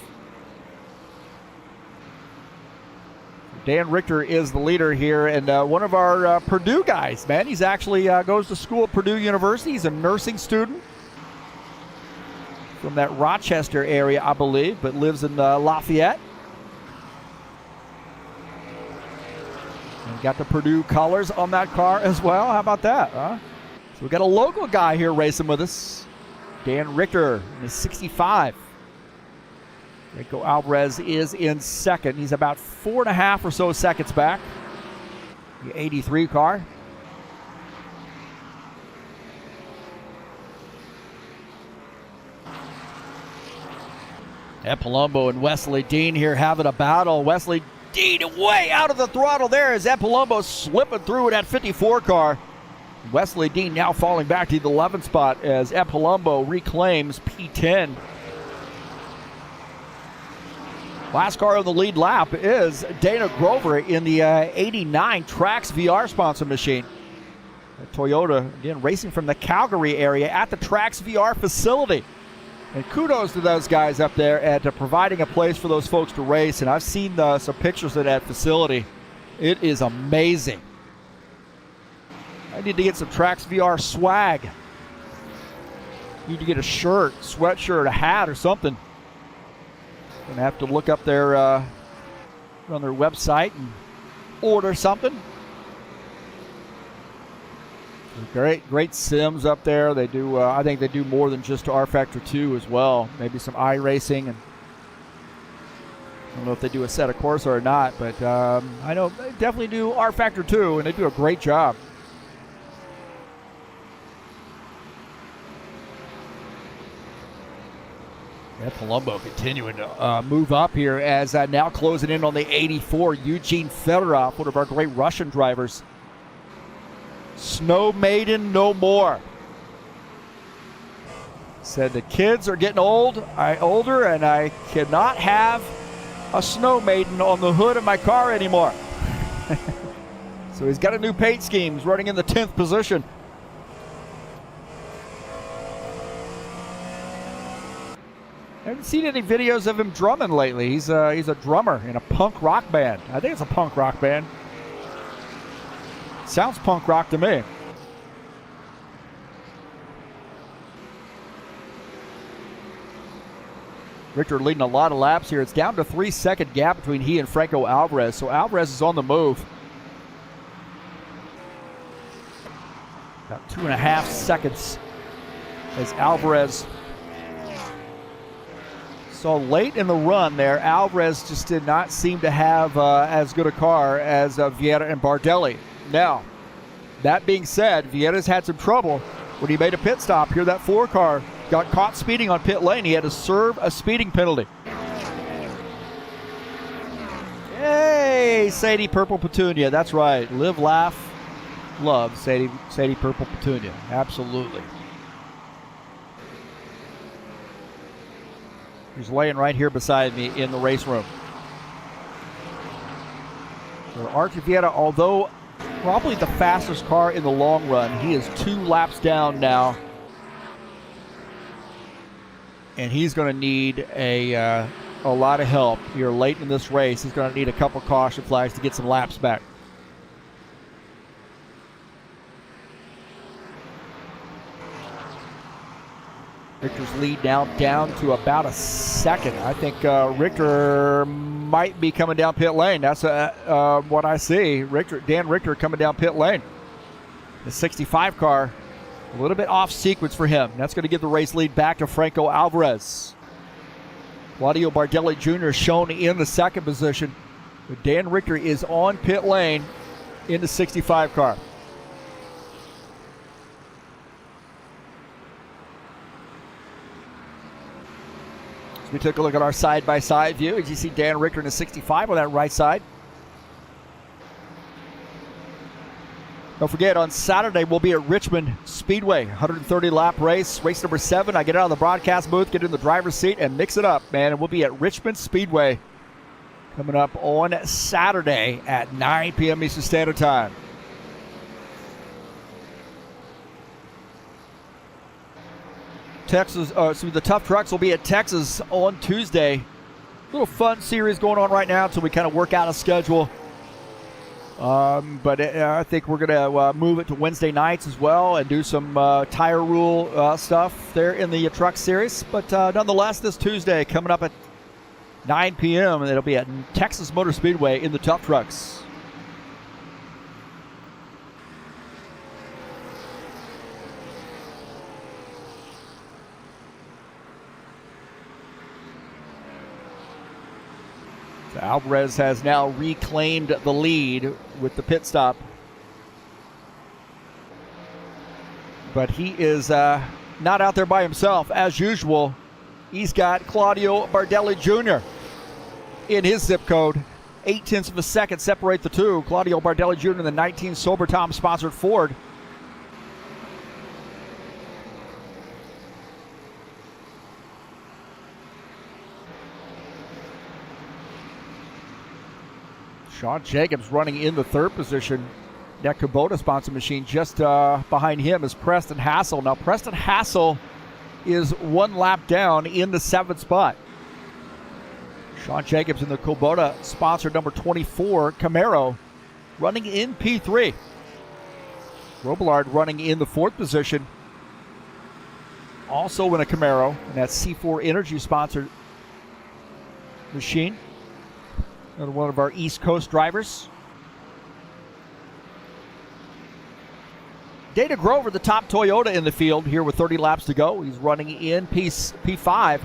Dan Richter is the leader here, and one of our Purdue guys, man. He's actually goes to school at Purdue University. He's a nursing student from that Rochester area, I believe, but lives in Lafayette. And got the Purdue colors on that car as well. How about that, huh? So we got a local guy here racing with us. Dan Richter in his 65. Rico Alvarez is in second. He's about 4.5 or so seconds back. The 83 car. Ed Palumbo and Wesley Dean here having a battle. Wesley Dean way out of the throttle there as Ed Palumbo slipping through in that 54 car. Wesley Dean now falling back to the 11th spot as Ed Palumbo reclaims P10. Last car on the lead lap is Dana Grover in the 89 Trax VR sponsor machine. Toyota, again, racing from the Calgary area at the Trax VR facility. And kudos to those guys up there at providing a place for those folks to race. And I've seen some pictures of that facility. It is amazing. I need to get some Trax VR swag. Need to get a shirt, sweatshirt, a hat, or something. Gonna have to look up their on their website and order something. Great sims up there. They do. I think they do more than just rFactor 2 as well. Maybe some iRacing, and I don't know if they do a set of Corsa or not, but I know they definitely do rFactor 2, and they do a great job. Ed Palumbo continuing to move up here as now closing in on the 84, Eugene Fedorov, one of our great Russian drivers. Snow maiden no more. Said the kids are getting older, and I cannot have a snow maiden on the hood of my car anymore. So he's got a new paint scheme. He's running in the 10th position. I haven't seen any videos of him drumming lately. He's a drummer in a punk rock band. I think it's a punk rock band. Sounds punk rock to me. Richter leading a lot of laps here. It's down to 3-second gap between he and Franco Alvarez. So Alvarez is on the move. About 2.5 seconds as Alvarez. So late in the run there, Alvarez just did not seem to have as good a car as Vieira and Bardelli. Now, that being said, Vieira's had some trouble when he made a pit stop here. That 4 car got caught speeding on pit lane. He had to serve a speeding penalty. Hey, Sadie Purple Petunia. That's right. Live, laugh, love Sadie Purple Petunia. Absolutely. He's laying right here beside me in the race room. So Archie Vieira, although probably the fastest car in the long run, he is 2 laps down now. And he's going to need a lot of help here late in this race. He's going to need a couple caution flags to get some laps back. Richter's lead now down to about a second. I think Richter might be coming down pit lane. That's what I see. Dan Richter coming down pit lane. The 65 car, a little bit off sequence for him. That's going to give the race lead back to Franco Alvarez. Claudio Bardelli Jr. shown in the second position. But Dan Richter is on pit lane in the 65 car. We took a look at our side-by-side view. As you see Dan Richter in the 65 on that right side. Don't forget, on Saturday, we'll be at Richmond Speedway. 130-lap race. Race number 7. I get out of the broadcast booth, get in the driver's seat, and mix it up, man. And we'll be at Richmond Speedway coming up on Saturday at 9 p.m. Eastern Standard Time. The Tough Trucks will be at Texas on Tuesday. Little fun series going on right now until we kind of work out a schedule. But I think we're going to move it to Wednesday nights as well and do some tire rule stuff there in the Truck Series. But nonetheless, this Tuesday coming up at 9 p.m. and it'll be at Texas Motor Speedway in the Tough Trucks. Alvarez has now reclaimed the lead with the pit stop. But he is not out there by himself. As usual, He's got Claudio Bardelli Jr. in his zip code. 0.8 of a second separate the two. Claudio Bardelli Jr. in the 19 Sober Tom sponsored Ford. Sean Jacobs running in the third position. That Kubota sponsored machine. Just behind him is Preston Hassel. Now Preston Hassel is one lap down in the 7th spot. Sean Jacobs in the Kubota sponsored number 24 Camaro running in P3. Robillard running in the 4th position. Also in a Camaro, and that C4 Energy sponsored machine. Another one of our East Coast drivers. Dana Grover, the top Toyota in the field here with 30 laps to go. He's running in P5.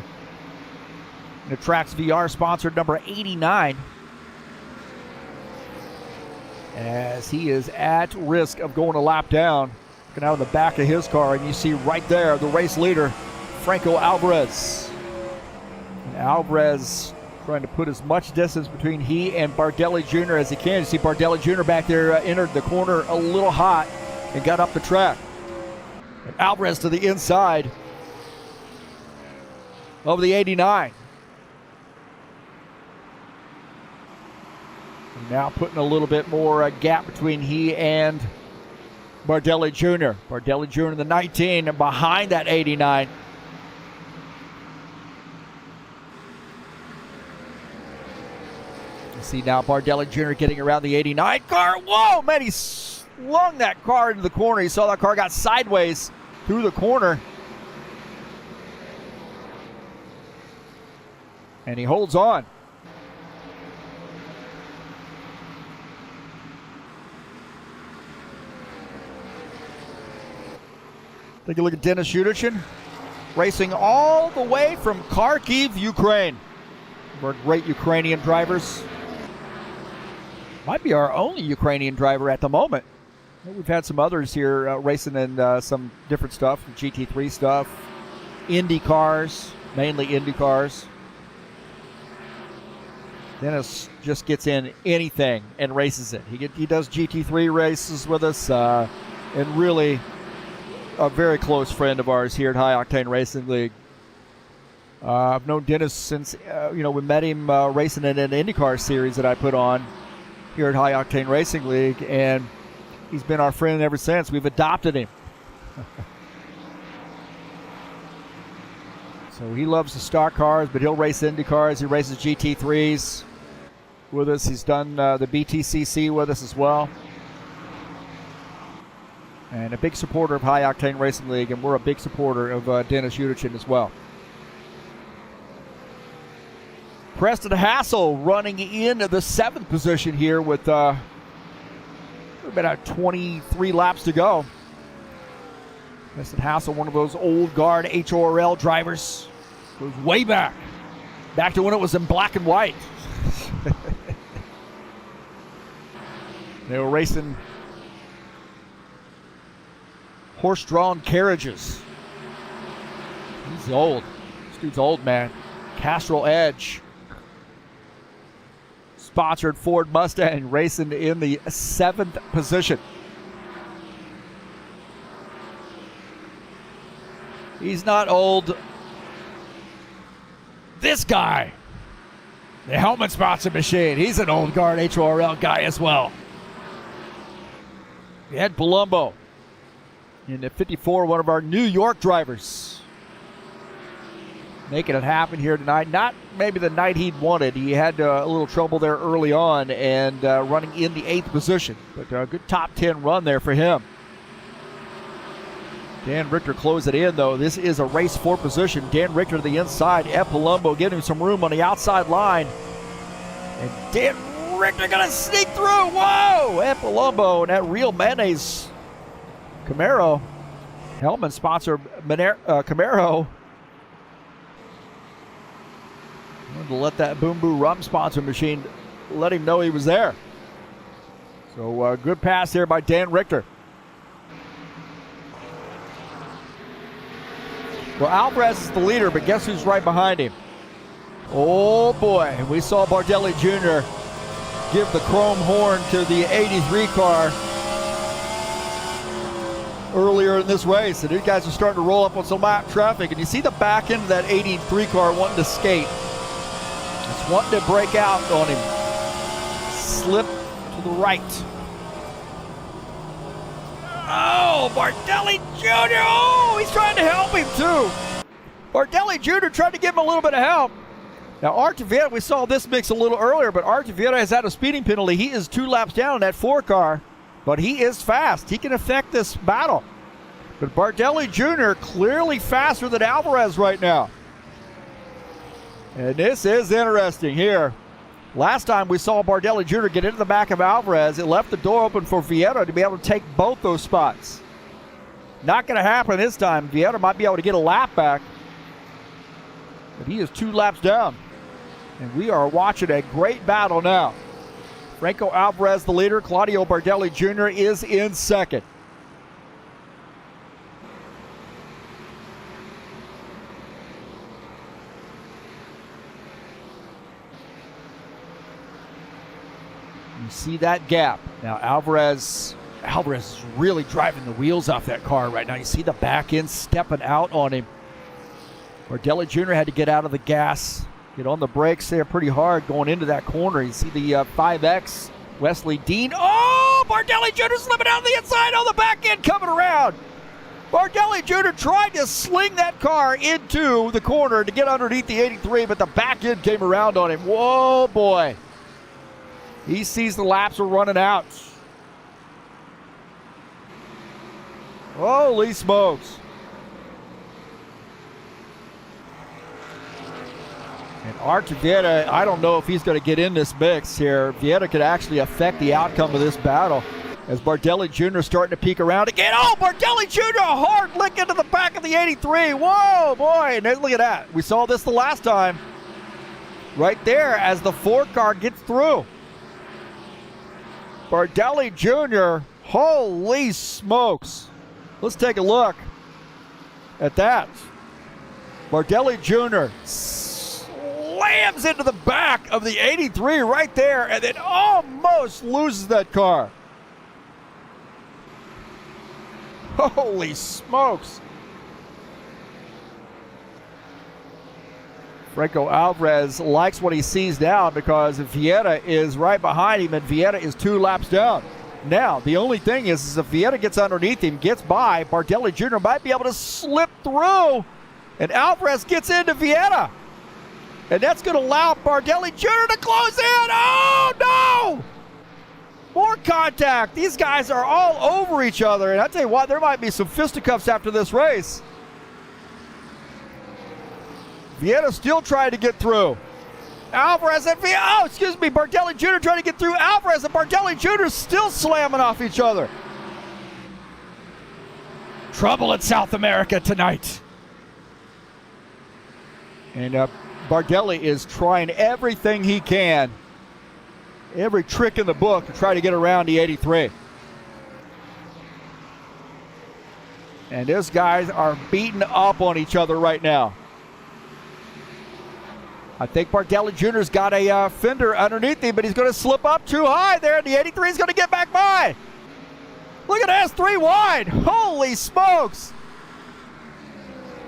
The Trax VR sponsored number 89. As he is at risk of going a lap down. Looking out of the back of his car, and you see right there the race leader, Franco Alvarez. And Alvarez trying to put as much distance between he and Bardelli Jr. as he can. You see Bardelli Jr. back there entered the corner a little hot and got up the track. And Alvarez to the inside of the 89. And now putting a little bit more gap between he and Bardelli Jr. Bardelli Jr. in the 19 and behind that 89. You see now Bardelli Jr. getting around the 89 car. Whoa, man, he slung that car into the corner. You saw that car got sideways through the corner. And he holds on. Take a look at Denis Yudichin, racing all the way from Kharkiv, Ukraine. We're great Ukrainian drivers. Might be our only Ukrainian driver at the moment. We've had some others here racing in some different stuff, GT3 stuff, Indy cars, mainly Indy cars. Denis just gets in anything and races it. He does GT3 races with us, and really a very close friend of ours here at High Octane Racing League. I've known Denis since, we met him racing in an IndyCar series that I put on here at High Octane Racing League, and he's been our friend ever since. We've adopted him. So he loves the stock cars, but he'll race Indy cars. He races GT3s with us. He's done the BTCC with us as well. And a big supporter of High Octane Racing League, and we're a big supporter of Denis Yudichin as well. Preston Hassel running into the 7th position here with about 23 laps to go. Preston Hassel, one of those old guard HORL drivers. Goes way back to when it was in black and white. They were racing horse-drawn carriages. He's old. This dude's old, man. Castrol Edge. Sponsored Ford Mustang racing in the 7th position. He's not old. This guy, the helmet sponsor machine, he's an old guard HORL guy as well. Ed Palumbo in the 54, one of our New York drivers. Making it happen here tonight. Not maybe the night he'd wanted. He had a little trouble there early on and running in the 8th position. But a good top 10 run there for him. Dan Richter closed it in, though. This is a race 4 position. Dan Richter to the inside. Ed Palumbo giving him some room on the outside line. And Dan Richter going to sneak through. Whoa! Ed Palumbo and that real mayonnaise Camaro. Hellman sponsor Camaro. Wanted to let that Boom Boo Rum sponsor machine let him know he was there. So good pass there by Dan Richter. Well, Alvarez is the leader, but guess who's right behind him? Oh boy, we saw Bardelli Jr. give the chrome horn to the 83 car earlier in this race, and these guys are starting to roll up on some lap traffic, and you see the back end of that 83 car wanting to skate. It's wanting to break out on him. Slip to the right. Oh, Bardelli Jr. Oh, he's trying to help him too. Bardelli Jr. tried to give him a little bit of help. Now, Artur Vieta, we saw this mix a little earlier, but Artur Vieta has had a speeding penalty. He is 2 laps down in that 4 car, but he is fast. He can affect this battle. But Bardelli Jr. clearly faster than Alvarez right now. And this is interesting here. Last time we saw Bardelli Jr. get into the back of Alvarez, it left the door open for Vieta to be able to take both those spots. Not going to happen this time. Vieta might be able to get a lap back, but he is 2 laps down. And we are watching a great battle now. Franco Alvarez the leader. Claudio Bardelli Jr. is in second. You see that gap. Now Alvarez is really driving the wheels off that car right now. You see the back end stepping out on him. Bardelli Jr. had to get out of the gas, get on the brakes there pretty hard going into that corner. You see the 5X, Wesley Dean. Oh, Bardelli Jr. slipping out on the inside on the back end coming around. Bardelli Jr. tried to sling that car into the corner to get underneath the 83, but the back end came around on him. Whoa, boy. He sees the laps are running out. Holy smokes. And Artur Vieta, I don't know if he's going to get in this mix here. Vieta could actually affect the outcome of this battle as Bardelli Jr. starting to peek around again. Oh, Bardelli Jr. a hard lick into the back of the 83. Whoa, boy. And then look at that. We saw this the last time. Right there as the 4 car gets through. Bardelli Jr., holy smokes. Let's take a look at that. Bardelli Jr. slams into the back of the 83 right there and then almost loses that car. Holy smokes. Franco Alvarez likes what he sees now because Vieta is right behind him and Vieta is 2 laps down. Now, the only thing is if Vieta gets underneath him, gets by, Bardelli Jr. might be able to slip through and Alvarez gets into Vieta. And that's going to allow Bardelli Jr. to close in. Oh, no! More contact. These guys are all over each other. And I tell you what, there might be some fisticuffs after this race. Vieta still trying to get through. Alvarez and Bardelli Jr. trying to get through. Alvarez and Bardelli Jr. still slamming off each other. Trouble in South America tonight. And Bardelli is trying everything he can, every trick in the book to try to get around the 83. And these guys are beating up on each other right now. I think Bardelli Jr.'s got a fender underneath him, but he's going to slip up too high there, and the 83 is going to get back by. Look at this, 3 wide. Holy smokes.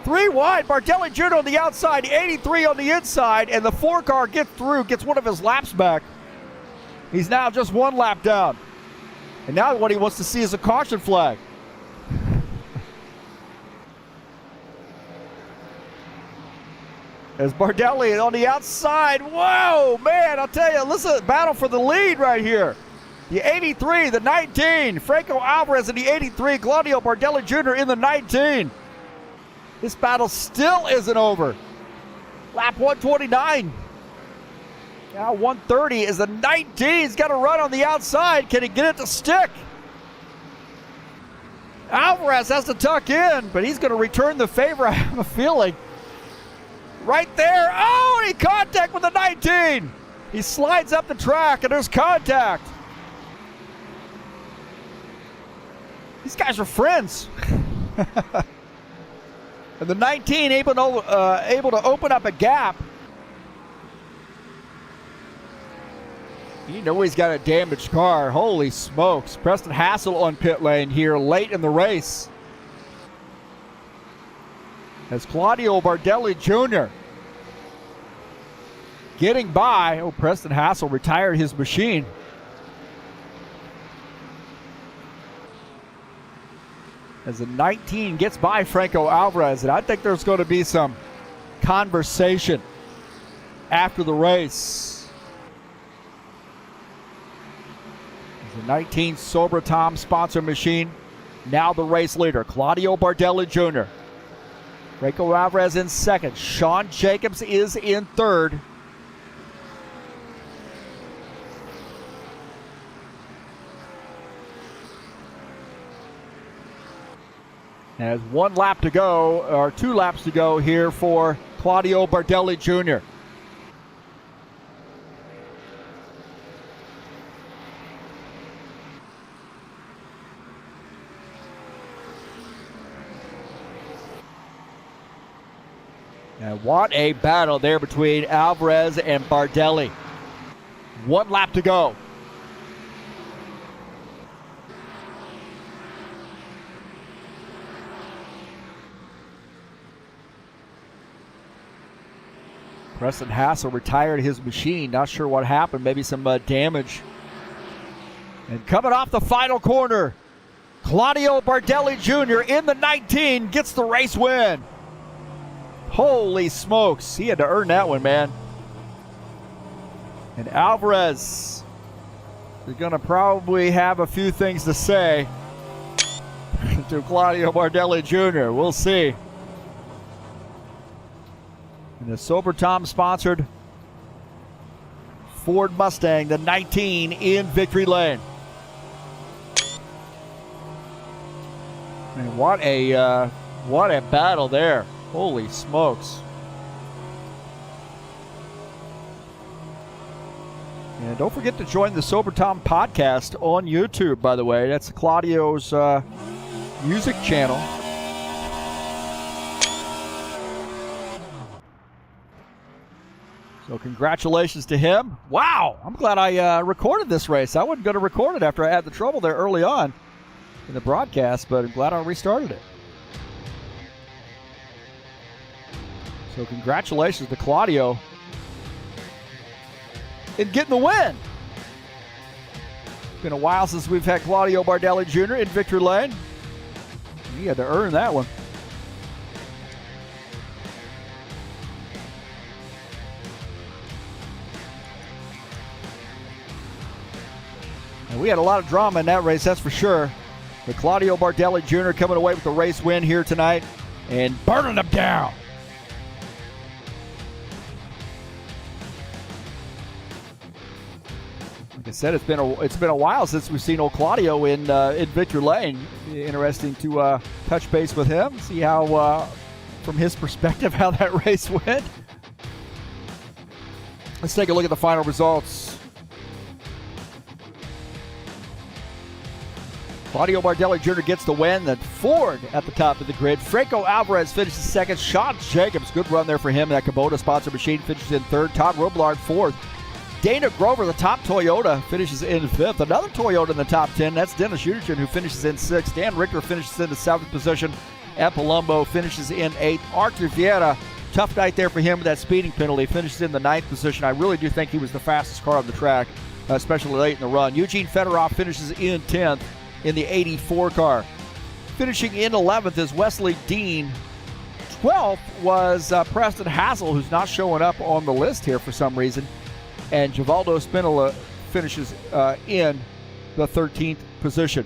3 wide, Bardelli Jr. on the outside, 83 on the inside, and the 4 car gets through, gets one of his laps back. He's now just 1 lap down. And now what he wants to see is a caution flag. As Bardelli on the outside. Whoa, man, I'll tell you, listen, battle for the lead right here. The 83, the 19, Franco Alvarez in the 83, Claudio Bardelli Jr. in the 19. This battle still isn't over. Lap 129. Now 130 is the 19. He's got to run on the outside. Can he get it to stick? Alvarez has to tuck in, but he's going to return the favor, I have a feeling. Right there. Oh, and he contact with the 19. He slides up the track, and there's contact. These guys are friends. And the 19 able to open up a gap. You know he's got a damaged car. Holy smokes. Preston Hassel on pit lane here late in the race. As Claudio Bardelli Jr. getting by. Oh, Preston Hassel retired his machine. As the 19 gets by Franco Alvarez, and I think there's going to be some conversation after the race. As the 19 Sobra Tom sponsor machine, now the race leader, Claudio Bardelli Jr. Franco Alvarez in second. Sean Jacobs is in third. As 1 lap to go, or 2 laps to go here for Claudio Bardelli Jr. And what a battle there between Alvarez and Bardelli. 1 lap to go. Preston Hassel retired his machine. Not sure what happened. Maybe some damage. And coming off the final corner, Claudio Bardelli Jr. in the 19 gets the race win. Holy smokes. He had to earn that one, man. And Alvarez is going to probably have a few things to say to Claudio Bardelli Jr. We'll see. And the Sober Tom sponsored Ford Mustang, the 19 in victory lane. And what a battle there. Holy smokes. And don't forget to join the Sober Tom podcast on YouTube, by the way. That's Claudio's music channel. So congratulations to him. Wow, I'm glad I recorded this race. I wasn't going to record it after I had the trouble there early on in the broadcast, but I'm glad I restarted it. So congratulations to Claudio in getting the win. It's been a while since we've had Claudio Bardelli Jr. in victory lane. He had to earn that one. And we had a lot of drama in that race, that's for sure. But Claudio Bardelli Jr. coming away with the race win here tonight and burning them down. Like I said, it's been a while since we've seen old Claudio in victory lane. Interesting to touch base with him, see how, from his perspective, how that race went. Let's take a look at the final results. Claudio Bardelli Jr. gets the win. Then Ford at the top of the grid. Franco Alvarez finishes second. Sean Jacobs, good run there for him. That Kubota sponsor machine finishes in third. Todd Robillard fourth. Dana Grover, the top Toyota, finishes in fifth. Another Toyota in the top 10. That's Dennis Utergen, who finishes in sixth. Dan Richter finishes in the seventh position. Ed Palumbo finishes in eighth. Arthur Vieira, tough night there for him with that speeding penalty, finishes in the ninth position. I really do think he was the fastest car on the track, especially late in the run. Eugene Fedorov finishes in 10th. In the 84 car. Finishing in 11th is Wesley Dean. 12th was Preston Hassel, who's not showing up on the list here for some reason. And Givaldo Spinola finishes in the 13th position.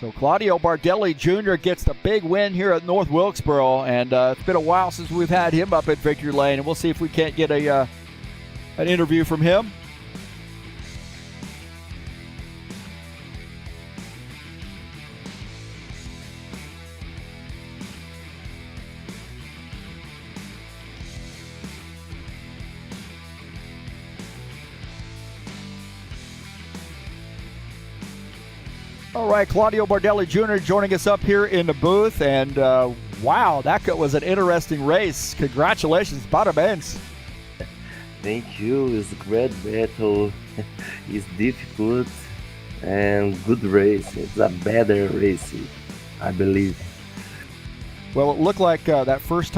So Claudio Bardelli Jr. gets the big win here at North Wilkesboro, and it's been a while since we've had him up at victory lane, and we'll see if we can't get an interview from him. All right, Claudio Bardelli Jr. joining us up here in the booth, and wow, that was an interesting race. Congratulations, parabéns. Thank you. It's a great battle. It's difficult and good race. It's a better race, I believe. Well, it looked like that first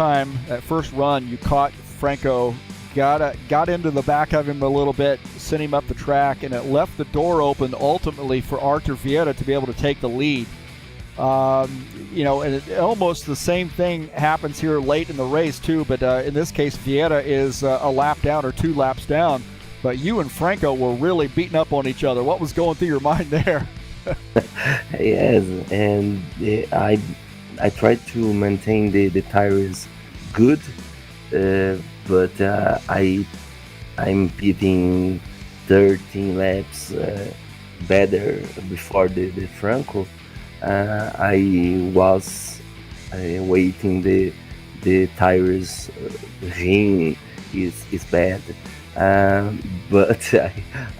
run, you caught Franco, got into the back of him a little bit, sent him up the track, and it left the door open ultimately for Arthur Vieira to be able to take the lead. And almost the same thing happens here late in the race too, but in this case, Vieira is a lap down or 2 laps down. But you and Franco were really beating up on each other. What was going through your mind there? Yes, and I tried to maintain the tires good, but I'm pitting 13 laps better before the Franco. I was waiting the tires ring is bad, but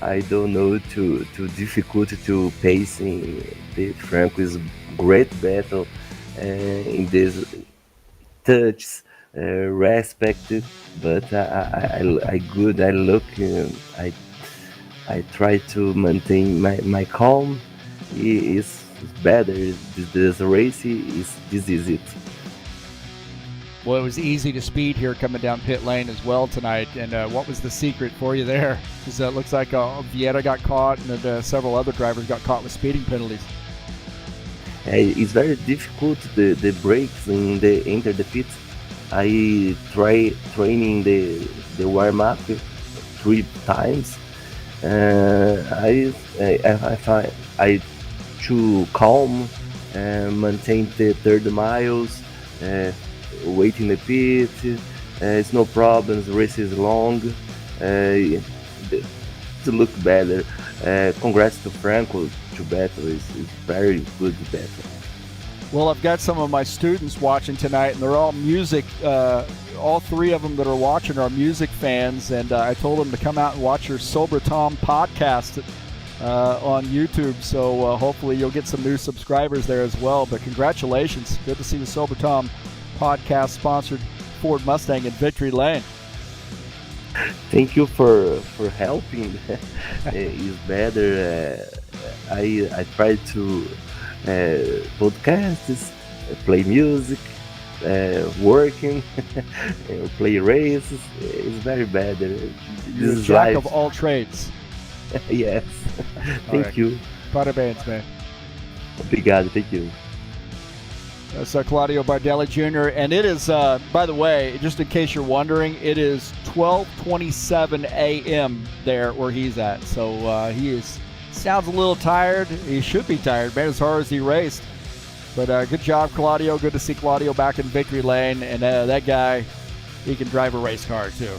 I don't know too difficult to pacing. The Franco is great battle in this touch respected, but I try to maintain my calm. Is better. This race this is it. Well, it was easy to speed here coming down pit lane as well tonight. And what was the secret for you there? Because it looks like Vieira got caught, and then several other drivers got caught with speeding penalties. It's very difficult the brakes in the enter the pit. I training the warm up 3 times. I too calm, maintain the 30 miles, waiting the pit. It's no problems. Race is long. To look better. Congrats to Franco to battle. It's very good battle. Well, I've got some of my students watching tonight, and they're all music. All 3 of them that are watching are music fans, and I told them to come out and watch your Sober Tom podcast on YouTube. So hopefully you'll get some new subscribers there as well. But congratulations. Good to see the Sober Tom podcast sponsored Ford Mustang in Victory Lane. Thank you for helping. It's better. I try to podcasts, play music, working, play races. It's very bad. You're a jack of all trades. Yes. Thank you. Parabéns, man. Obrigado. Thank you. That's Claudio Bardelli Jr. And it is, by the way, just in case you're wondering, it is 12:27 a.m. there where he's at. So he sounds a little tired. He should be tired, man, as hard as he raced. But good job, Claudio. Good to see Claudio back in Victory Lane. And that guy, he can drive a race car too.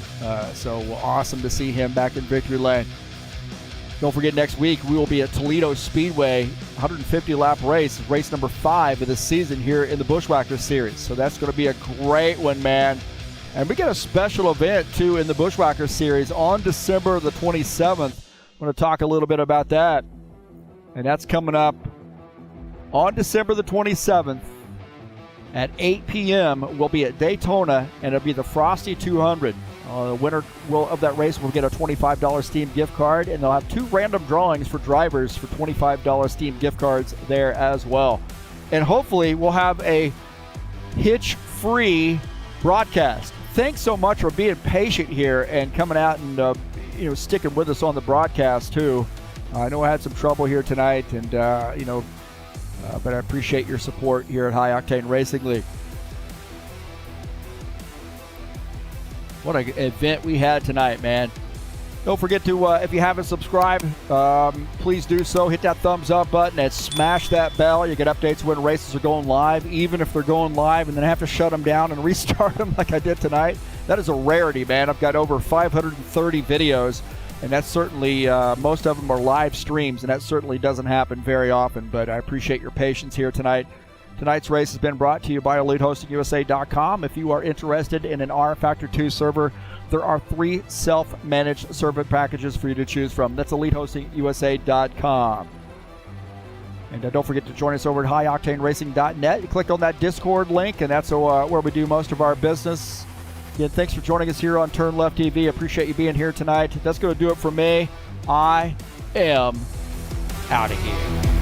So awesome to see him back in Victory Lane. Don't forget, next week we will be at Toledo Speedway, 150-lap race number 5 of the season here in the Buschwackers Series. So that's going to be a great one, man. And we got a special event, too, in the Buschwackers Series on December the 27th. I'm going to talk a little bit about that. And that's coming up on December the 27th at 8 p.m. We'll be at Daytona, and it'll be the Frosty 200. The winner of that race will get a $25 Steam gift card, and they'll have 2 random drawings for drivers for $25 Steam gift cards there as well. And hopefully we'll have a hitch-free broadcast. Thanks so much for being patient here and coming out and sticking with us on the broadcast too. I know I had some trouble here tonight, and but I appreciate your support here at High Octane Racing League. What an event we had tonight, man. Don't forget to, if you haven't subscribed, please do so. Hit that thumbs up button and smash that bell. You get updates when races are going live, even if they're going live and then have to shut them down and restart them like I did tonight. That is a rarity, man. I've got over 530 videos, and that's certainly, most of them are live streams, and that certainly doesn't happen very often, but I appreciate your patience here tonight. Tonight's race has been brought to you by EliteHostingUSA.com. If you are interested in an rFactor 2 server, there are 3 self-managed server packages for you to choose from. That's EliteHostingUSA.com. And don't forget to join us over at highoctaneracing.net. You click on that Discord link, and that's where we do most of our business. Again, thanks for joining us here on TurnLeftTV. Appreciate you being here tonight. That's going to do it for me. I am out of here.